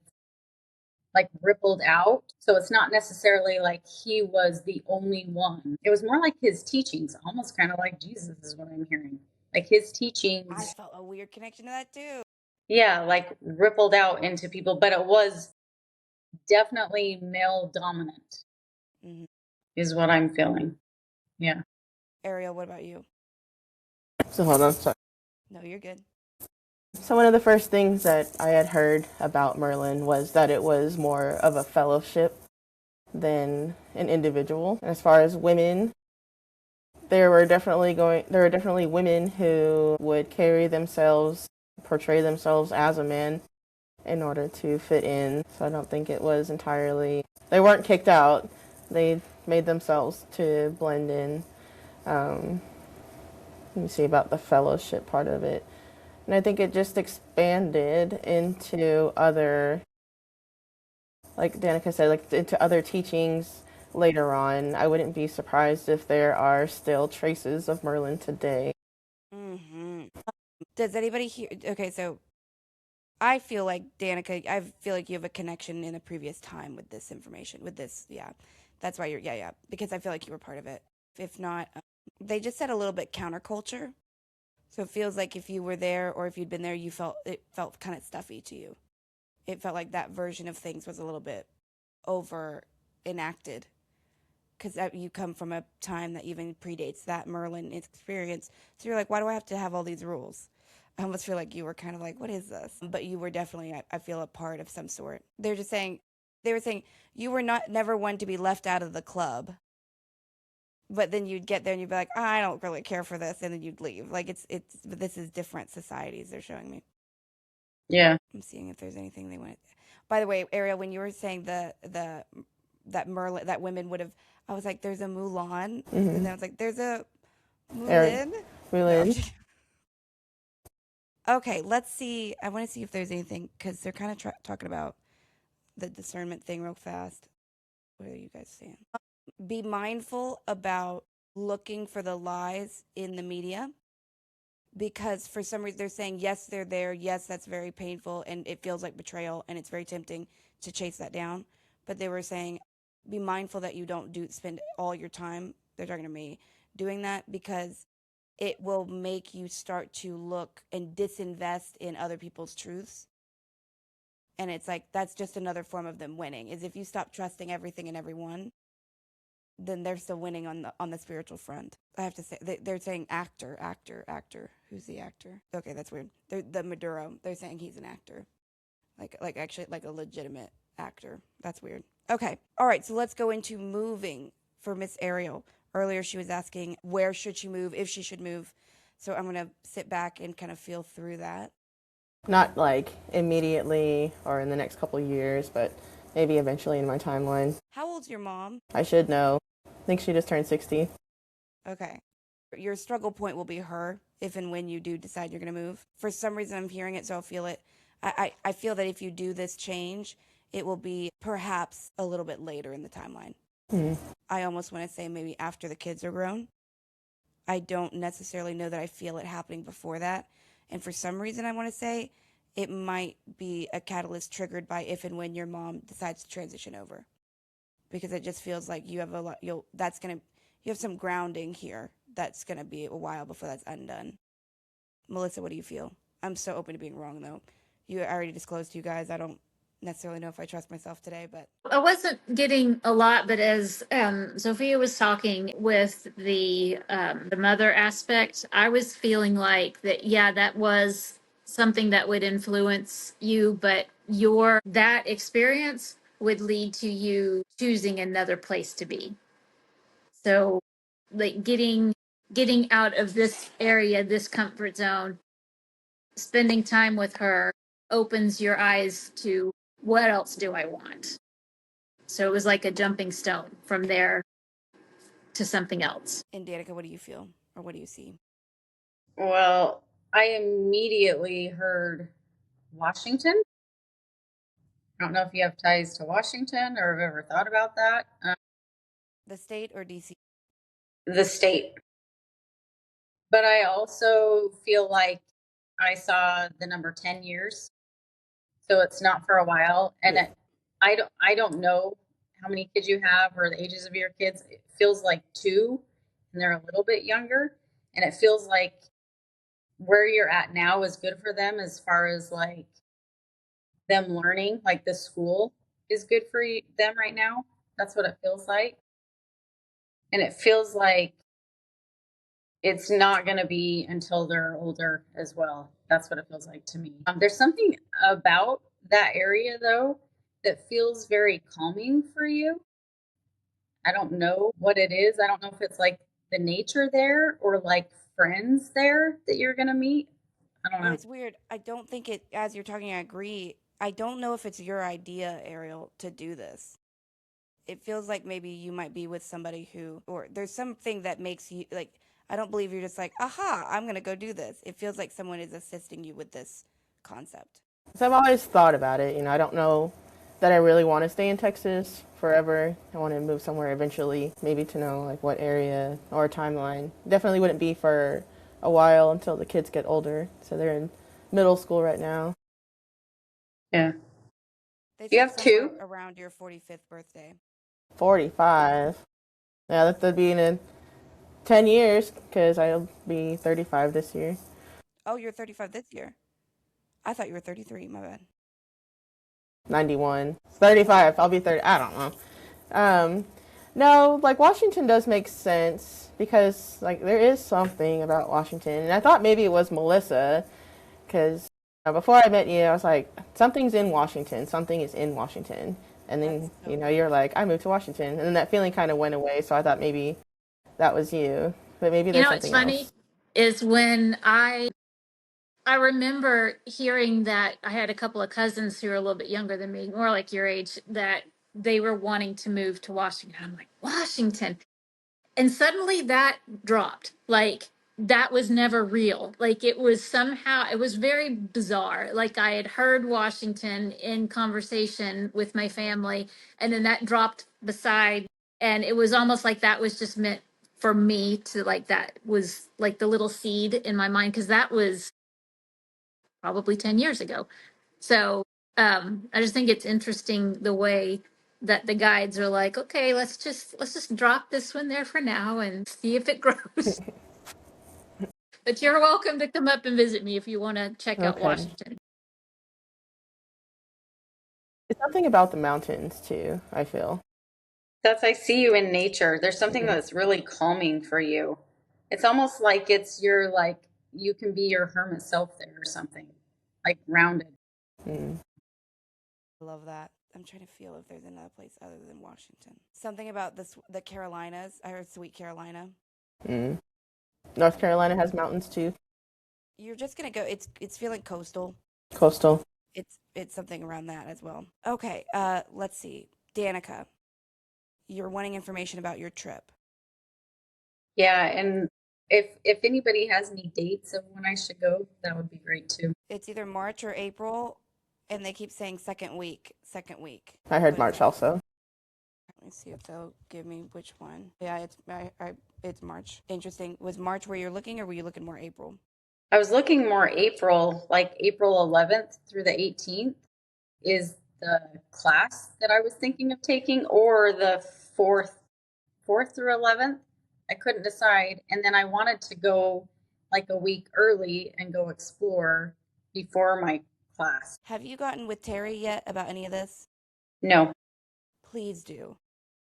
[SPEAKER 3] like rippled out. So it's not necessarily like he was the only one. It was more like his teachings, almost kind of like Jesus is what I'm hearing. Like his teachings.
[SPEAKER 1] I felt a weird connection to that too.
[SPEAKER 3] Yeah, like rippled out into people, but it was definitely male dominant, is what I'm feeling. Yeah.
[SPEAKER 1] Ariel, what about you?
[SPEAKER 4] So hold on, sorry.
[SPEAKER 1] No, you're good.
[SPEAKER 4] So one of the first things that I had heard about Merlin was that it was more of a fellowship than an individual. And as far as women, there were definitely women who would portray themselves as a man in order to fit in. So I don't think it was entirely, they weren't kicked out. They made themselves to blend in. Let me see about the fellowship part of it. And I think it just expanded into other, like Danica said, like into other teachings later on. I wouldn't be surprised if there are still traces of Merlin today.
[SPEAKER 1] Does anybody hear? Okay, so I feel like, Danica, I feel like you have a connection in a previous time with this information, with this, yeah. That's why because I feel like you were part of it. if not, they just said a little bit counterculture. So it feels like if you were there or if you'd been there, it felt kind of stuffy to you. It felt like that version of things was a little bit over enacted because you come from a time that even predates that Merlin experience. So you're like, why do I have to have all these rules? I almost feel like you were kind of like, what is this? But you were definitely, I feel, a part of some sort. They were saying you were never one to be left out of the club. But then you'd get there and you'd be like, oh, I don't really care for this. And then you'd leave. Like but this is different societies they're showing me.
[SPEAKER 3] Yeah.
[SPEAKER 1] I'm seeing if there's anything they want. By the way, Ariel, when you were saying that Merlin, that women would have, I was like, there's a Mulan.
[SPEAKER 4] Mm-hmm.
[SPEAKER 1] And then I was like, there's a Mulan.
[SPEAKER 4] Mulan.
[SPEAKER 1] No, okay, let's see. I want to see if there's anything, because they're kind of talking about the discernment thing real fast. What are you guys saying? Be mindful about looking for the lies in the media, because for some reason they're saying, yes, they're there. Yes, that's very painful and it feels like betrayal and it's very tempting to chase that down. But they were saying, be mindful that you don't spend all your time, they're talking to me, doing that, because it will make you start to look and disinvest in other people's truths. And it's like, that's just another form of them winning, is if you stop trusting everything and everyone, then they're still winning on the spiritual front. I have to say, they're saying actor. Who's the actor? Okay, that's weird. The Maduro, they're saying he's an actor. Like actually like a legitimate actor. That's weird. Okay. All right, so let's go into moving for Miss Ariel. Earlier she was asking where should she move, if she should move. So I'm going to sit back and kind of feel through that.
[SPEAKER 4] Not like immediately or in the next couple of years, but maybe eventually in my timeline.
[SPEAKER 1] How old's your mom?
[SPEAKER 4] I should know. I think she just turned 60.
[SPEAKER 1] Okay. Your struggle point will be her if and when you do decide you're going to move. For some reason, I'm hearing it, so I'll feel it. I feel that if you do this change, it will be perhaps a little bit later in the timeline.
[SPEAKER 4] Mm-hmm.
[SPEAKER 1] I almost want to say maybe after the kids are grown. I don't necessarily know that I feel it happening before that. And for some reason, I want to say it might be a catalyst triggered by if and when your mom decides to transition over. Because it just feels like you have a lot, you have some grounding here that's going to be a while before that's undone. Melissa, what do you feel? I'm so open to being wrong, though. I already disclosed to you guys. I don't necessarily know if I trust myself today, but
[SPEAKER 2] I wasn't getting a lot, but as Sophia was talking with the mother aspect, I was feeling like that. Yeah, that was something that would influence you, but that experience would lead to you choosing another place to be. So, like getting out of this area, this comfort zone, spending time with her opens your eyes to what else do I want. So it was like a jumping stone from there to something else.
[SPEAKER 1] And Danica, what do you feel? Or what do you see?
[SPEAKER 3] Well, I immediately heard Washington. I don't know if you have ties to Washington or have ever thought about that.
[SPEAKER 1] The state or DC?
[SPEAKER 3] The state. But I also feel like I saw the number 10 years. So it's not for a while. And I don't know how many kids you have or the ages of your kids. It feels like 2 and they're a little bit younger. And it feels like where you're at now is good for them as far as like them learning, like the school is good for them right now. That's what it feels like. And it feels like it's not going to be until they're older as well. That's what it feels like to me. There's something about that area, though, that feels very calming for you. I don't know what it is. I don't know if it's like the nature there or like friends there that you're going to meet. I don't know.
[SPEAKER 1] It's weird. I don't think it, as you're talking, I agree. I don't know if it's your idea, Ariel, to do this. It feels like maybe you might be with somebody or there's something that makes you, like, I don't believe you're just like, aha, I'm going to go do this. It feels like someone is assisting you with this concept.
[SPEAKER 4] So I've always thought about it. I don't know that I really want to stay in Texas forever. I want to move somewhere eventually, maybe to know like what area or timeline. Definitely wouldn't be for a while until the kids get older. So they're in middle school right now.
[SPEAKER 3] Yeah.
[SPEAKER 1] You
[SPEAKER 3] have 2?
[SPEAKER 1] Around your 45th birthday.
[SPEAKER 4] 45. Yeah, that'd be in 10 years, because I'll be 35 this year.
[SPEAKER 1] Oh, you're 35 this year. I thought you were 33. My bad.
[SPEAKER 4] 91. 35. I'll be 30. I don't know. No, like Washington does make sense because like there is something about Washington, and I thought maybe it was Melissa because before I met you, I was like, something's in Washington. Something is in Washington, and then
[SPEAKER 1] So
[SPEAKER 4] you're like, I moved to Washington, and then that feeling kind of went away. So I thought maybe that was you, but maybe there's
[SPEAKER 2] What's
[SPEAKER 4] something
[SPEAKER 2] funny
[SPEAKER 4] else.
[SPEAKER 2] is when I remember hearing that I had a couple of cousins who are a little bit younger than me, more like your age, that they were wanting to move to Washington. I'm like, Washington. And suddenly that dropped. Like that was never real. Like it was somehow, it was very bizarre. Like I had heard Washington in conversation with my family, and then that dropped beside. And it was almost like that was just meant for me to like, that was like the little seed in my mind, because that was probably 10 years ago. So I just think it's interesting the way that the guides are like, okay, let's just drop this one there for now and see if it grows. But you're welcome to come up and visit me if you want to check out
[SPEAKER 4] Okay.
[SPEAKER 2] Washington.
[SPEAKER 4] It's something about the mountains too, I feel.
[SPEAKER 3] I see you in nature. There's something that's really calming for you. It's almost like it's your, like, you can be your hermit self there or something, like grounded.
[SPEAKER 4] Mm.
[SPEAKER 1] I love that. I'm trying to feel if there's another place other than Washington. Something about the Carolinas. I heard Sweet Carolina.
[SPEAKER 4] Mm. North Carolina has mountains too.
[SPEAKER 1] You're just gonna go. It's feeling coastal.
[SPEAKER 4] Coastal.
[SPEAKER 1] It's something around that as well. Okay. Let's see. Danica, you're wanting information about your trip.
[SPEAKER 3] Yeah, and if anybody has any dates of when I should go, that would be great too.
[SPEAKER 1] It's either March or April, and they keep saying second week. Second week.
[SPEAKER 4] I heard
[SPEAKER 1] But
[SPEAKER 4] March also.
[SPEAKER 1] let me see if they'll give me which one. Yeah, it's March. Interesting. Was March where you're looking, or were you looking more April?
[SPEAKER 3] I was looking more April, like April 11th through the 18th is the class that I was thinking of taking, or the 4th through 11th. I couldn't decide. And then I wanted to go like a week early and go explore before my class.
[SPEAKER 1] Have you gotten with Terry yet about any of this?
[SPEAKER 3] No.
[SPEAKER 1] Please do.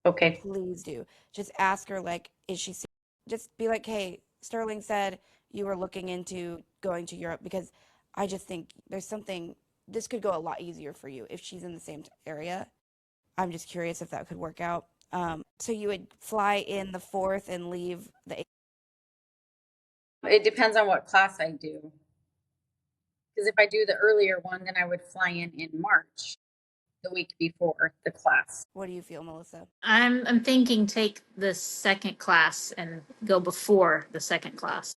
[SPEAKER 3] Okay.
[SPEAKER 1] Please do. Just ask her, like, is she, just be like, hey, Sterling said you were looking into going to Europe, because I just think there's something, this could go a lot easier for you if she's in the same area. I'm just curious if that could work out. So you would fly in the 4th and leave the 8th?
[SPEAKER 3] It depends on what class I do. Because if I do the earlier one, then I would fly in March, the week before the class.
[SPEAKER 1] What do you feel, Melissa?
[SPEAKER 2] I'm thinking take the second class and go before the second class.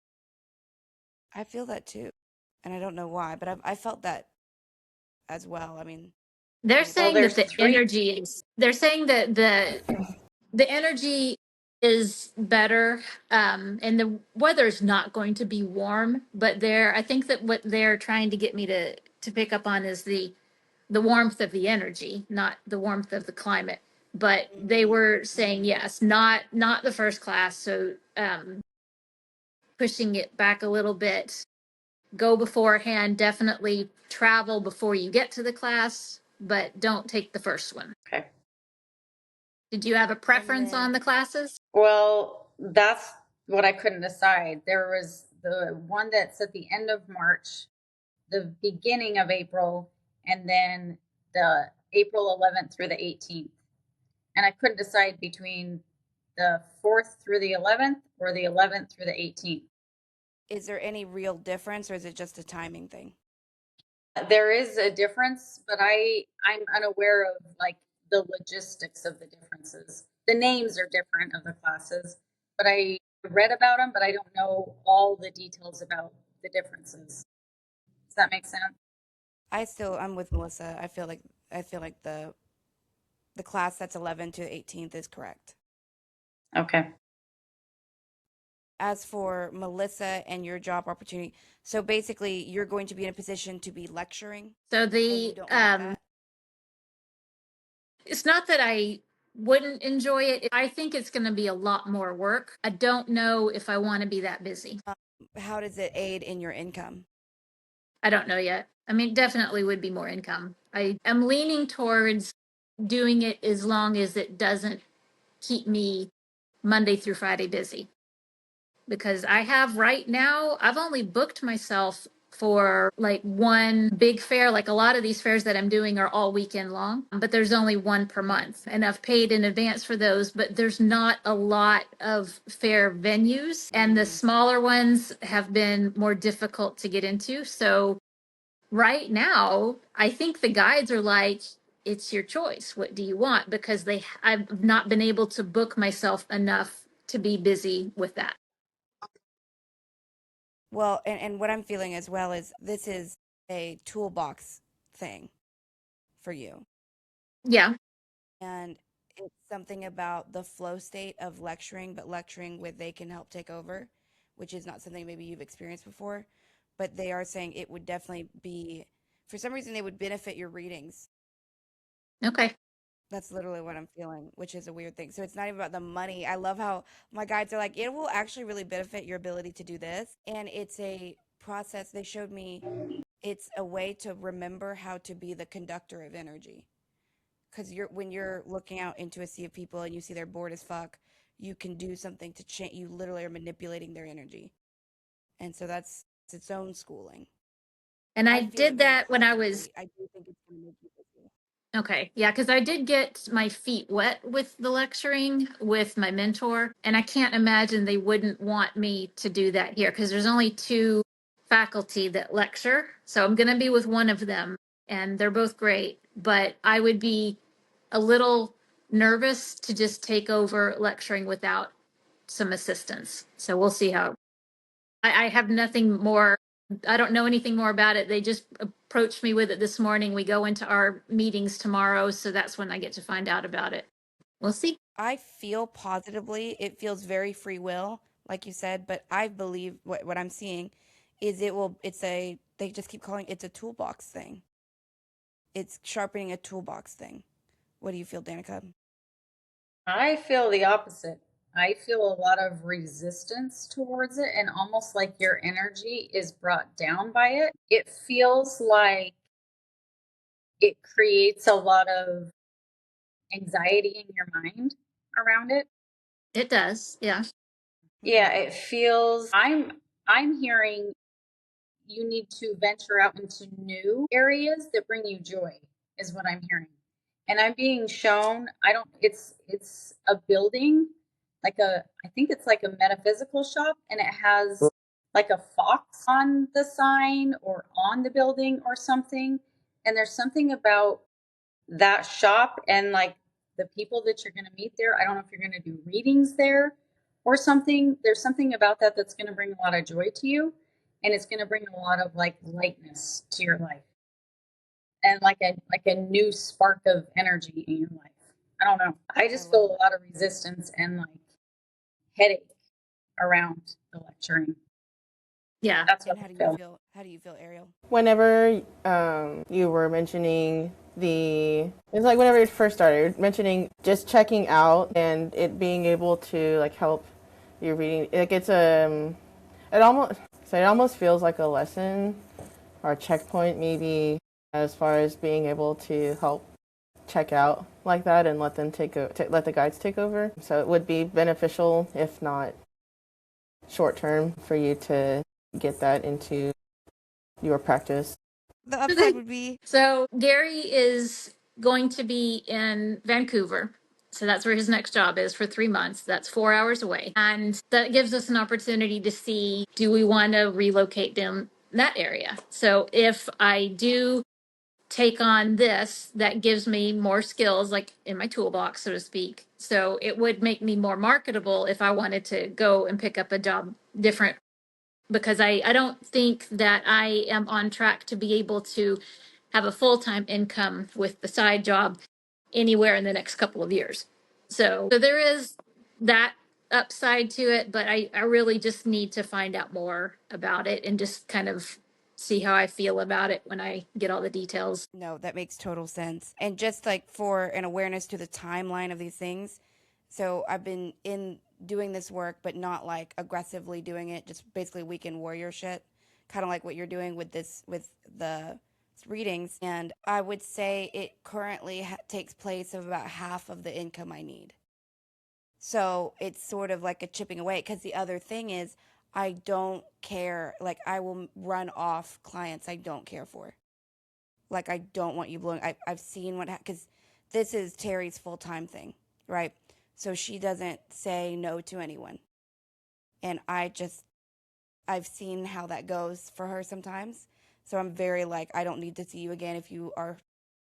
[SPEAKER 1] I feel that too, and I don't know why, but I felt that as well. I mean,
[SPEAKER 2] They're
[SPEAKER 1] well,
[SPEAKER 2] saying that
[SPEAKER 3] there's
[SPEAKER 2] the
[SPEAKER 3] 3.
[SPEAKER 2] energy is, they're saying that the energy is better, and the weather's not going to be warm, but I think that what they're trying to get me to pick up on is the warmth of the energy, not the warmth of the climate. But they were saying yes, not the first class. So pushing it back a little bit, go beforehand, definitely travel before you get to the class, but don't take the first one.
[SPEAKER 3] Okay.
[SPEAKER 2] Did you have a preference on the classes?
[SPEAKER 3] Well, that's what I couldn't decide. There was the one that's at the end of March, the beginning of April, and then the April 11th through the 18th. And I couldn't decide between the 4th through the 11th or the 11th through the 18th.
[SPEAKER 1] Is there any real difference, or is it just a timing thing?
[SPEAKER 3] There is a difference, but I'm unaware of like the logistics of the differences. The names are different of the classes, but I read about them, but I don't know all the details about the differences. Does that make sense?
[SPEAKER 1] I'm with Melissa. I feel like the class that's 11 to 18th is correct.
[SPEAKER 3] Okay.
[SPEAKER 1] As for Melissa and your job opportunity, so basically you're going to be in a position to be lecturing.
[SPEAKER 2] So
[SPEAKER 1] and you don't want that?
[SPEAKER 2] it's not that I wouldn't enjoy it. I think it's going to be a lot more work. I don't know if I want to be that busy.
[SPEAKER 1] How does it aid in your income?
[SPEAKER 2] I don't know yet. I mean, definitely would be more income. I am leaning towards doing it as long as it doesn't keep me Monday through Friday busy. Because I have right now, I've only booked myself for like one big fair. Like a lot of these fairs that I'm doing are all weekend long, but there's only one per month. And I've paid in advance for those, but there's not a lot of fair venues. And the smaller ones have been more difficult to get into. So right now, I think the guides are like, it's your choice. What do you want? Because I've not been able to book myself enough to be busy with that.
[SPEAKER 1] Well, and what I'm feeling as well is this is a toolbox thing for you.
[SPEAKER 2] Yeah.
[SPEAKER 1] And it's something about the flow state of lecturing, but lecturing with they can help take over, which is not something maybe you've experienced before. But they are saying it would definitely be, for some reason, they would benefit your readings.
[SPEAKER 2] Okay.
[SPEAKER 1] That's literally what I'm feeling, which is a weird thing. So it's not even about the money. I love how my guides are like, it will actually really benefit your ability to do this. And it's a process. They showed me it's a way to remember how to be the conductor of energy. Because when you're looking out into a sea of people and you see they're bored as fuck, you can do something to change. You literally are manipulating their energy. And so that's its own schooling.
[SPEAKER 2] And I
[SPEAKER 1] feel it
[SPEAKER 2] did
[SPEAKER 1] very
[SPEAKER 2] that when I was,
[SPEAKER 1] positively. I do think it's going to make you busy.
[SPEAKER 2] okay. Yeah. Cause I did get my feet wet with the lecturing with my mentor. And I can't imagine they wouldn't want me to do that here because there's only two faculty that lecture. So I'm going to be with one of them and they're both great. But I would be a little nervous to just take over lecturing without some assistance. So we'll see how. I have nothing more. I don't know anything more about it. They just approached me with it this morning. We go into our meetings tomorrow, so that's when I get to find out about it. We'll see.
[SPEAKER 1] I feel positively. It feels very free will, like you said, but I believe what I'm seeing is they just keep calling it's a toolbox thing. It's sharpening a toolbox thing. What do you feel, Danica?
[SPEAKER 3] I feel the opposite. I feel a lot of resistance towards it and almost like your energy is brought down by it. It feels like it creates a lot of anxiety in your mind around it.
[SPEAKER 2] It does. Yeah.
[SPEAKER 3] Yeah, it feels I'm hearing you need to venture out into new areas that bring you joy is what I'm hearing. And I'm being shown, I don't it's a building I think it's like a metaphysical shop and it has like a fox on the sign or on the building or something. And there's something about that shop and like the people that you're going to meet there. I don't know if you're going to do readings there or something. There's something about that that's going to bring a lot of joy to you and it's going to bring a lot of like lightness to your life and like a new spark of energy in your life. I don't know. I just feel a lot of resistance and like headache around the lecturing.
[SPEAKER 2] Yeah.
[SPEAKER 3] That's what
[SPEAKER 1] And
[SPEAKER 3] I feel.
[SPEAKER 1] How do you feel, Ariel?
[SPEAKER 4] Whenever you were mentioning it's like whenever it first started, mentioning just checking out and it being able to like help your reading, like it almost feels like a lesson or a checkpoint maybe as far as being able to help check out like that and let them let the guides take over. So it would be beneficial, if not short term, for you to get that into your practice.
[SPEAKER 1] The upside would be
[SPEAKER 2] So Gary is going to be in Vancouver. So that's where his next job is for 3 months. That's 4 hours away. And that gives us an opportunity to see, do we want to relocate down that area? So if I do take on this, that gives me more skills, like in my toolbox, so to speak. So it would make me more marketable if I wanted to go and pick up a job different, because I don't think that I am on track to be able to have a full-time income with the side job anywhere in the next couple of years. So there is that upside to it, but I really just need to find out more about it and just kind of see how I feel about it when I get all the details.
[SPEAKER 1] No, that makes total sense. And just like for an awareness to the timeline of these things. So I've been in doing this work, but not like aggressively doing it, just basically weekend warrior shit. Kind of like what you're doing with this, with the readings. And I would say it currently takes place of about half of the income I need. So it's sort of like a chipping away. Because the other thing is, I don't care. Like, I will run off clients I don't care for. Like, I don't want you blowing. I've seen what, because this is Terry's full-time thing, right? So she doesn't say no to anyone. And I've seen how that goes for her sometimes. So I'm very like, I don't need to see you again if you are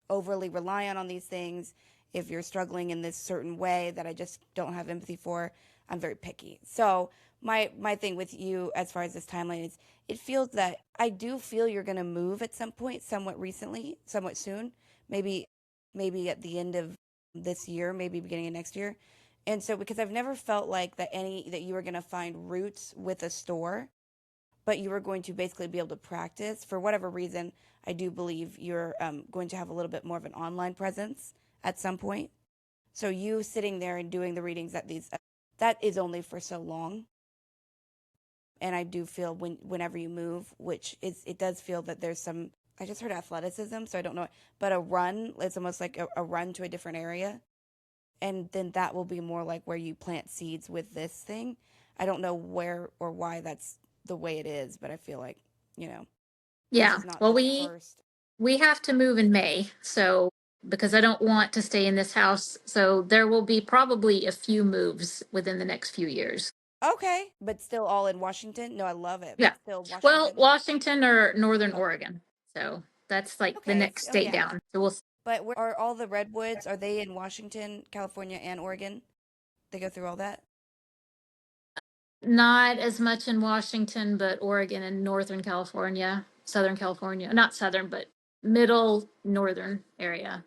[SPEAKER 1] overly reliant on these things, if you're struggling in this certain way that I just don't have empathy for. I'm very picky. So my thing with you as far as this timeline is, it feels that I do feel you're going to move at some point, somewhat recently, somewhat soon, maybe at the end of this year, maybe beginning of next year. And so, because I've never felt like that you were going to find roots with a store, but you were going to basically be able to practice. For whatever reason, I do believe you're going to have a little bit more of an online presence at some point. So you sitting there and doing the readings at these, that is only for so long. And I do feel whenever you move, it does feel that there's some, I just heard athleticism, so I don't know, but a run, it's almost like a run to a different area. And then that will be more like where you plant seeds with this thing. I don't know where or why that's the way it is, but I feel like,
[SPEAKER 2] Yeah.
[SPEAKER 1] this is not
[SPEAKER 2] Well,
[SPEAKER 1] the first.
[SPEAKER 2] we have to move in May, so because I don't want to stay in this house, so there will be probably a few moves within the next few years.
[SPEAKER 1] Okay, but still all in Washington? No, I love it.
[SPEAKER 2] Yeah.
[SPEAKER 1] But still Washington.
[SPEAKER 2] Well, Washington or Northern Oregon. So that's like the
[SPEAKER 1] Okay,
[SPEAKER 2] next
[SPEAKER 1] oh,
[SPEAKER 2] state
[SPEAKER 1] yeah.
[SPEAKER 2] down. So we'll
[SPEAKER 1] But where are all the redwoods? Are they in Washington, California, and Oregon? They go through all that?
[SPEAKER 2] not as much in Washington, but Oregon and Northern California, Southern California, not Southern, but middle Northern area.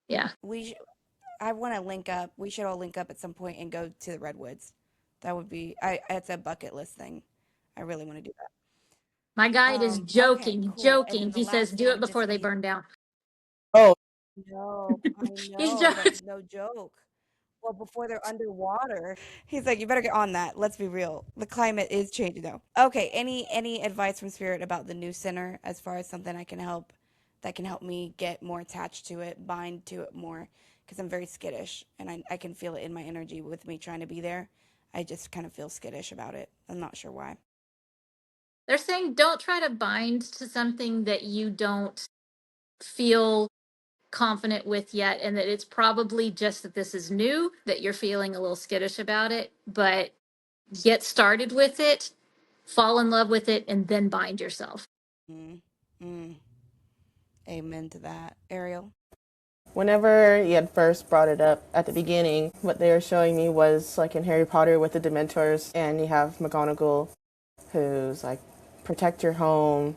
[SPEAKER 2] Yeah.
[SPEAKER 1] I want to link up. We should all link up at some point and go to the redwoods. That would be, it's a bucket list thing. I really want to do that.
[SPEAKER 2] My guide is
[SPEAKER 1] Okay,
[SPEAKER 2] joking,
[SPEAKER 1] cool.
[SPEAKER 2] joking.
[SPEAKER 1] And then
[SPEAKER 2] He
[SPEAKER 1] the
[SPEAKER 2] says,
[SPEAKER 1] last
[SPEAKER 2] do
[SPEAKER 1] thing
[SPEAKER 2] it before
[SPEAKER 1] just
[SPEAKER 2] they
[SPEAKER 1] be,
[SPEAKER 2] burn down.
[SPEAKER 4] Oh,
[SPEAKER 1] no, I
[SPEAKER 2] He's
[SPEAKER 1] know,
[SPEAKER 2] joking.
[SPEAKER 1] but no joke. Well, before they're underwater. He's like, you better get on that. Let's be real. The climate is changing though. Okay, any advice from Spirit about the new center as far as something that can help me get more attached to it, bind to it more? Because I'm very skittish and I can feel it in my energy with me trying to be there. I just kind of feel skittish about it. I'm not sure why.
[SPEAKER 2] They're saying don't try to bind to something that you don't feel confident with yet, and that it's probably just that this is new, that you're feeling a little skittish about it, but get started with it, fall in love with it, and then bind yourself.
[SPEAKER 1] Mm, mm. Amen to that. Ariel?
[SPEAKER 4] whenever you had first brought it up at the beginning, what they were showing me was like in Harry Potter with the Dementors, and you have McGonagall who's like, protect your home,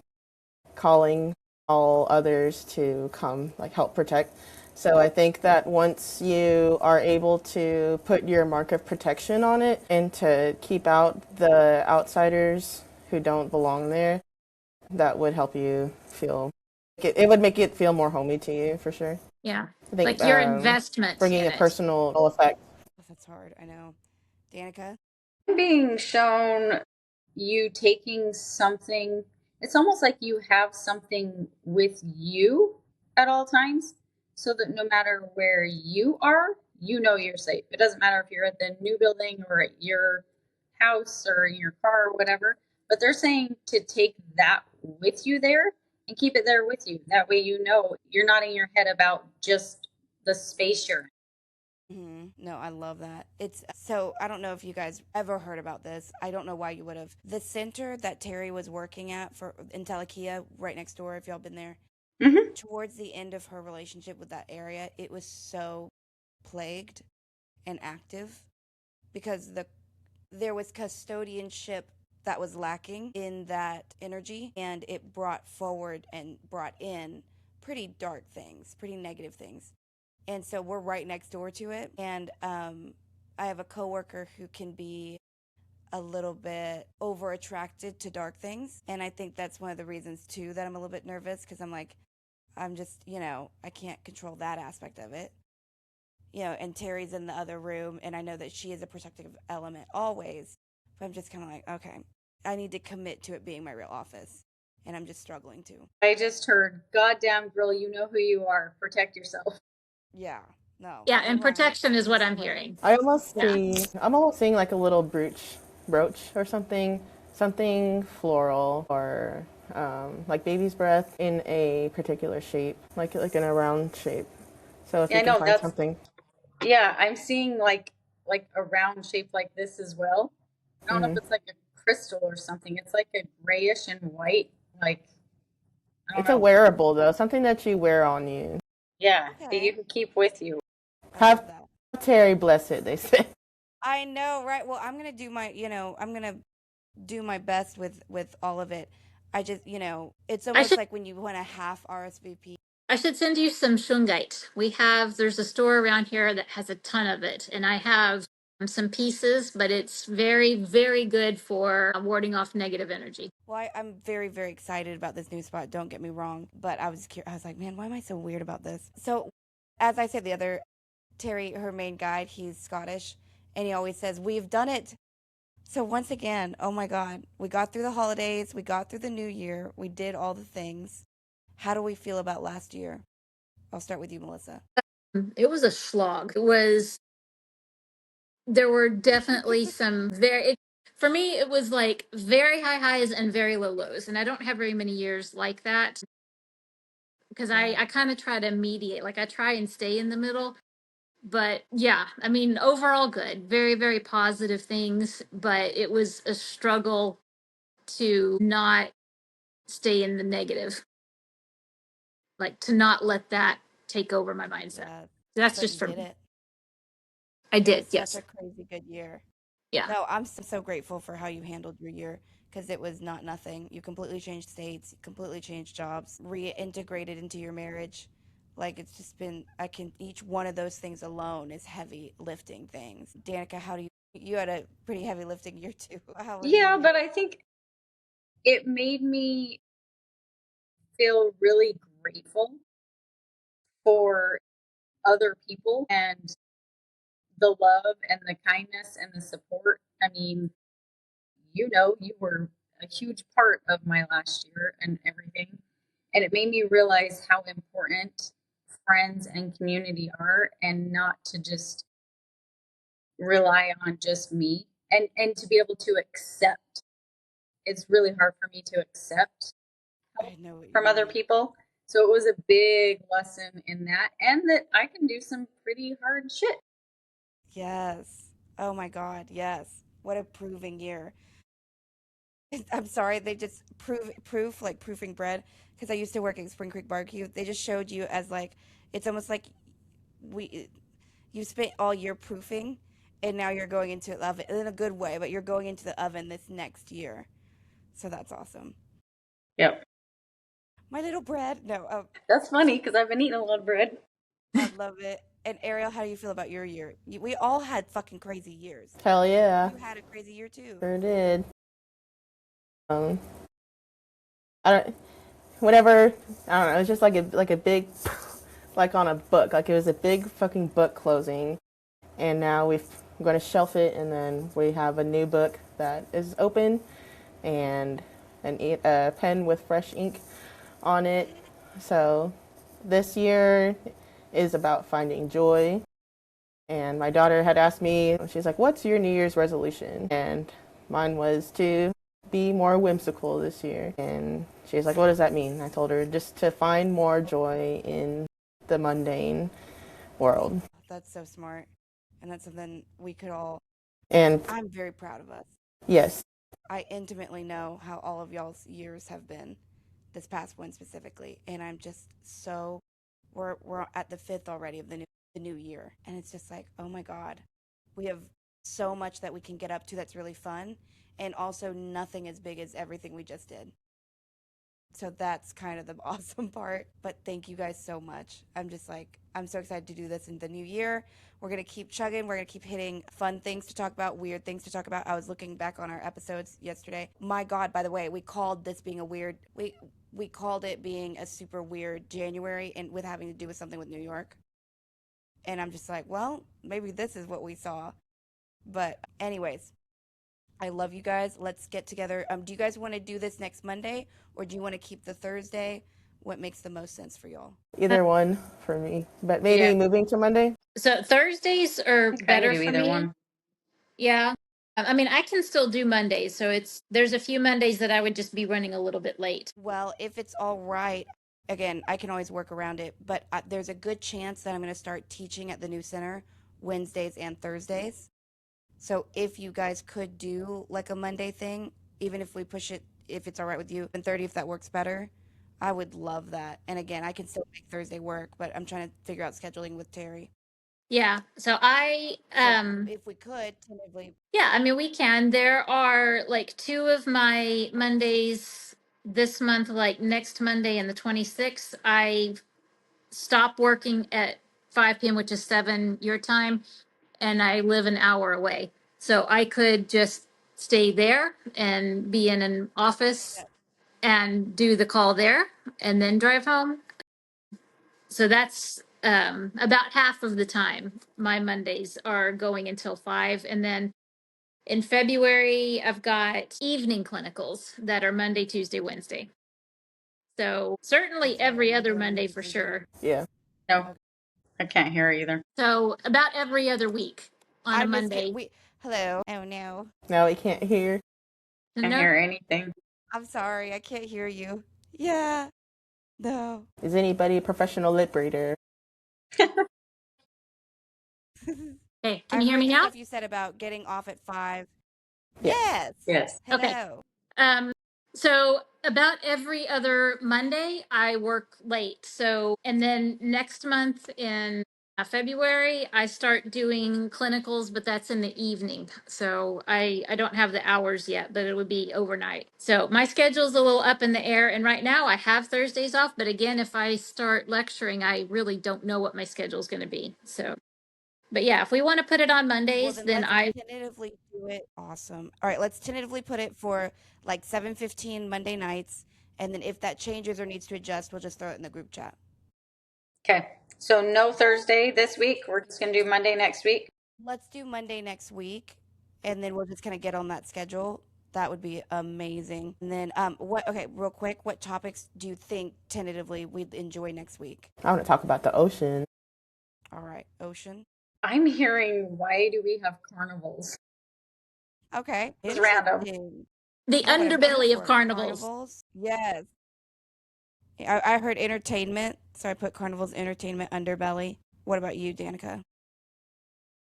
[SPEAKER 4] calling all others to come like help protect. So I think that once you are able to put your mark of protection on it and to keep out the outsiders who don't belong there, that would help you feel, it would make it feel more homey to you for sure.
[SPEAKER 2] Yeah.
[SPEAKER 4] I think
[SPEAKER 2] Like your investment
[SPEAKER 4] bringing
[SPEAKER 2] in
[SPEAKER 4] a
[SPEAKER 2] it.
[SPEAKER 4] personal effect.
[SPEAKER 1] That's hard. I know. Danica?
[SPEAKER 3] I'm being shown you taking something, it's almost like you have something with you at all times, so that no matter where you are, you know you're safe. It doesn't matter if you're at the new building or at your house or in your car or whatever, but they're saying to take that with you there and keep it there with you. That way you know you're not in your head about just the space you're in.
[SPEAKER 1] No, I love that. It's so, I don't know if you guys ever heard about this. I don't know why you would have. The center that Terry was working at in Telekia, right next door, if y'all been there, towards the end of her relationship with that area, it was so plagued and active because there was custodianship that was lacking in that energy, and it brought forward and brought in pretty dark things, pretty negative things. And so we're right next door to it. And I have a coworker who can be a little bit over attracted to dark things. And I think that's one of the reasons too that I'm a little bit nervous, because I'm like, I'm just, I can't control that aspect of it. And Terry's in the other room, and I know that she is a protective element always. But I'm just kind of like, okay, I need to commit to it being my real office. And I'm just struggling to.
[SPEAKER 3] I just heard, goddamn girl, you know who you are. Protect yourself.
[SPEAKER 1] Yeah. No.
[SPEAKER 2] Yeah, and
[SPEAKER 1] Right.
[SPEAKER 2] protection is what I'm hearing.
[SPEAKER 4] I'm almost seeing like a little brooch or something floral, or like baby's breath in a particular shape, like in a round shape. So if you can find something.
[SPEAKER 3] Yeah, I'm seeing like a round shape like this as well. I don't know if it's like a crystal or something. It's like a grayish and white, like, I don't know.
[SPEAKER 4] A wearable though, something that you wear on you.
[SPEAKER 3] Yeah, that you can keep with you.
[SPEAKER 4] Have Terry bless it, they say.
[SPEAKER 1] I know, right? Well, I'm gonna do I'm gonna do my best with all of it. I just, it's almost like when you want a half RSVP.
[SPEAKER 2] I should send you some shungite. There's a store around here that has a ton of it, and I have some pieces, but it's very, very good for warding off negative energy.
[SPEAKER 1] Well, I'm very, very excited about this new spot. Don't get me wrong, but I was like, man, why am I so weird about this? So, as I said, the other Terry, her main guide, he's Scottish, and he always says, "We've done it." So once again, oh my God, we got through the holidays, we got through the new year, we did all the things. How do we feel about last year? I'll start with you, Melissa.
[SPEAKER 2] It was a slog. There were definitely some for me, it was like very high highs and very low lows. And I don't have very many years like that, because I kind of try to mediate. Like, I try and stay in the middle. But yeah, I mean, overall good. Very, very positive things. But it was a struggle to not stay in the negative. Like, to not let that take over my mindset.
[SPEAKER 1] Yeah,
[SPEAKER 2] That's just for
[SPEAKER 1] me.
[SPEAKER 2] It. I did, yes.
[SPEAKER 1] Such a crazy good year.
[SPEAKER 2] Yeah.
[SPEAKER 1] No, I'm so grateful for how you handled your year, because it was not nothing. You completely changed states, completely changed jobs, reintegrated into your marriage. Like, it's just been, each one of those things alone is heavy lifting things. Danica, you had a pretty heavy lifting year too.
[SPEAKER 3] Yeah, but I think it made me feel really grateful for other people and the love and the kindness and the support. I mean, you were a huge part of my last year and everything. And it made me realize how important friends and community are, and not to just rely on just me, and to be able to accept. It's really hard for me to accept help from other people. So it was a big lesson in that, and that I can do some pretty hard shit.
[SPEAKER 1] Yes. Oh my God. Yes. What a proving year. I'm sorry, they just proof like proofing bread, because I used to work at Spring Creek Barbecue. They just showed you as like, it's almost like you spent all year proofing, and now you're going into the oven in a good way, but you're going into the oven this next year. So that's awesome.
[SPEAKER 3] Yep.
[SPEAKER 1] My little bread. No.
[SPEAKER 3] That's funny, because I've been eating a lot of bread.
[SPEAKER 1] I love it. And Ariel, how do you feel about your year? We all had fucking crazy years.
[SPEAKER 4] Hell yeah.
[SPEAKER 1] You had a crazy year too.
[SPEAKER 4] Sure did. I don't. Whatever. I don't know. It was just like a big, like on a book. Like, it was a big fucking book closing, and now we're going to shelf it, and then we have a new book that is open, and a pen with fresh ink on it. So this year is about finding joy. And my daughter had asked me, she's like, "What's your New Year's resolution?" And mine was to be more whimsical this year. And she's like, "What does that mean?" I told her just to find more joy in the mundane world.
[SPEAKER 1] That's so smart. And that's something we could all,
[SPEAKER 4] and
[SPEAKER 1] I'm very proud of us.
[SPEAKER 4] Yes.
[SPEAKER 1] I intimately know how all of y'all's years have been, this past one specifically. And I'm just so, we're at the 5th already of the new year. And it's just like, oh my God, we have so much that we can get up to that's really fun. And also nothing as big as everything we just did. So that's kind of the awesome part. But thank you guys so much. I'm so excited to do this in the new year. We're going to keep chugging. We're going to keep hitting fun things to talk about, weird things to talk about. I was looking back on our episodes yesterday. My God, by the way, we called this being we called it being a super weird January and with having to do with something with New York. And I'm just like, well, maybe this is what we saw. But anyways, I love you guys. Let's get together. Do you guys want to do this next Monday or do you want to keep the Thursday? What makes the most sense for y'all?
[SPEAKER 4] Either one for me, but maybe moving to Monday.
[SPEAKER 2] So Thursdays are better for me.
[SPEAKER 3] One.
[SPEAKER 2] Yeah. I mean, I can still do Mondays. So there's a few Mondays that I would just be running a little bit late.
[SPEAKER 1] Well, if it's all right, again, I can always work around it, but there's a good chance that I'm going to start teaching at the new center Wednesdays and Thursdays. So if you guys could do like a Monday thing, even if we push it, if it's all right with you, and 30, if that works better, I would love that. And again, I can still make Thursday work, but I'm trying to figure out scheduling with Terry.
[SPEAKER 2] Yeah. So
[SPEAKER 1] if we could tentatively.
[SPEAKER 2] Yeah, I mean, we can. There are like 2 of my Mondays this month, like next Monday and the 26th. I stop working at 5 p.m., which is 7 your time, and I live an hour away. So I could just stay there and be in an office and do the call there and then drive home. So that's about half of the time. My Mondays are going until 5. And then in February, I've got evening clinicals that are Monday, Tuesday, Wednesday. So certainly every other Monday for sure.
[SPEAKER 4] Yeah.
[SPEAKER 3] No, I can't hear either.
[SPEAKER 2] So about every other week on a Monday.
[SPEAKER 1] Hello. Oh no.
[SPEAKER 4] No, we can't hear.
[SPEAKER 3] Can't hear anything.
[SPEAKER 1] I'm sorry, I can't hear you. Yeah. No.
[SPEAKER 4] Is anybody a professional lip reader?
[SPEAKER 2] Hey, can you hear me now?
[SPEAKER 1] Stuff you said about getting off at 5.
[SPEAKER 4] Yes.
[SPEAKER 3] Yes.
[SPEAKER 1] Hello.
[SPEAKER 2] Okay. So about every other Monday, I work late. So, and then next month in February, I start doing clinicals, but that's in the evening. So I don't have the hours yet, but it would be overnight. So my schedule's a little up in the air. And right now I have Thursdays off. But again, if I start lecturing, I really don't know what my schedule's going to be. So, but yeah, if we want to put it on Mondays,
[SPEAKER 1] Well,
[SPEAKER 2] then I
[SPEAKER 1] tentatively do it. Awesome. All right, let's tentatively put it for like 7:15 Monday nights. And then if that changes or needs to adjust, we'll just throw it in the group chat.
[SPEAKER 3] Okay. So no Thursday this week. We're just going to do Monday next week.
[SPEAKER 1] Let's do Monday next week. And then we'll just kind of get on that schedule. That would be amazing. And then real quick, what topics do you think tentatively we'd enjoy next week?
[SPEAKER 4] I want to talk about the ocean.
[SPEAKER 1] All right, ocean.
[SPEAKER 3] I'm hearing, why do we have carnivals?
[SPEAKER 1] Okay.
[SPEAKER 3] It's random.
[SPEAKER 2] The underbelly of carnivals.
[SPEAKER 1] Yes. I heard entertainment, so I put carnivals entertainment underbelly. What about you, Danica?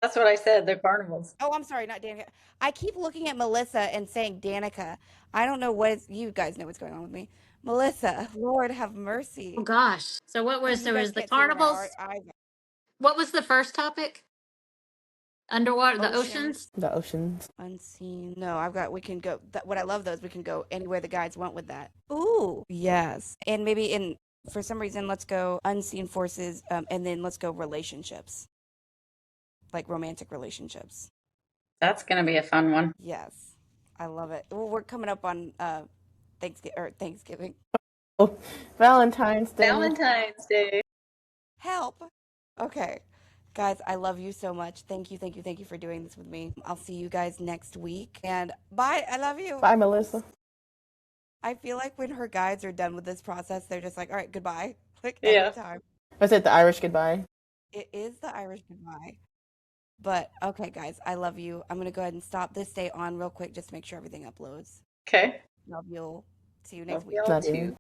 [SPEAKER 3] That's what I said, the carnivals.
[SPEAKER 1] Oh, I'm sorry, not Danica. I keep looking at Melissa and saying Danica. I don't know you guys know what's going on with me. Melissa, Lord have mercy.
[SPEAKER 2] Oh gosh. So what was there was the carnivals? What was the first topic? Underwater, the oceans?
[SPEAKER 4] The oceans.
[SPEAKER 1] Unseen. No, we can go, what I love though is we can go anywhere the guides want with that. Ooh, yes. And maybe for some reason, let's go unseen forces, and then let's go relationships. Like romantic relationships.
[SPEAKER 3] That's going to be a fun one.
[SPEAKER 1] Yes. I love it. Well, we're coming up on Thanksgiving.
[SPEAKER 4] Oh, Valentine's Day.
[SPEAKER 3] Valentine's Day.
[SPEAKER 1] Help. Okay. Guys, I love you so much. Thank you for doing this with me. I'll see you guys next week. And bye. I love you.
[SPEAKER 4] Bye, Melissa.
[SPEAKER 1] I feel like when her guides are done with this process, they're just like, all right, goodbye. Like
[SPEAKER 3] every
[SPEAKER 1] time.
[SPEAKER 4] Was it the Irish goodbye?
[SPEAKER 1] It is the Irish goodbye. But okay, guys, I love you. I'm going to go ahead and stop this day on real quick just to make sure everything uploads.
[SPEAKER 3] Okay.
[SPEAKER 1] Love you. See you next week.
[SPEAKER 3] Love you too.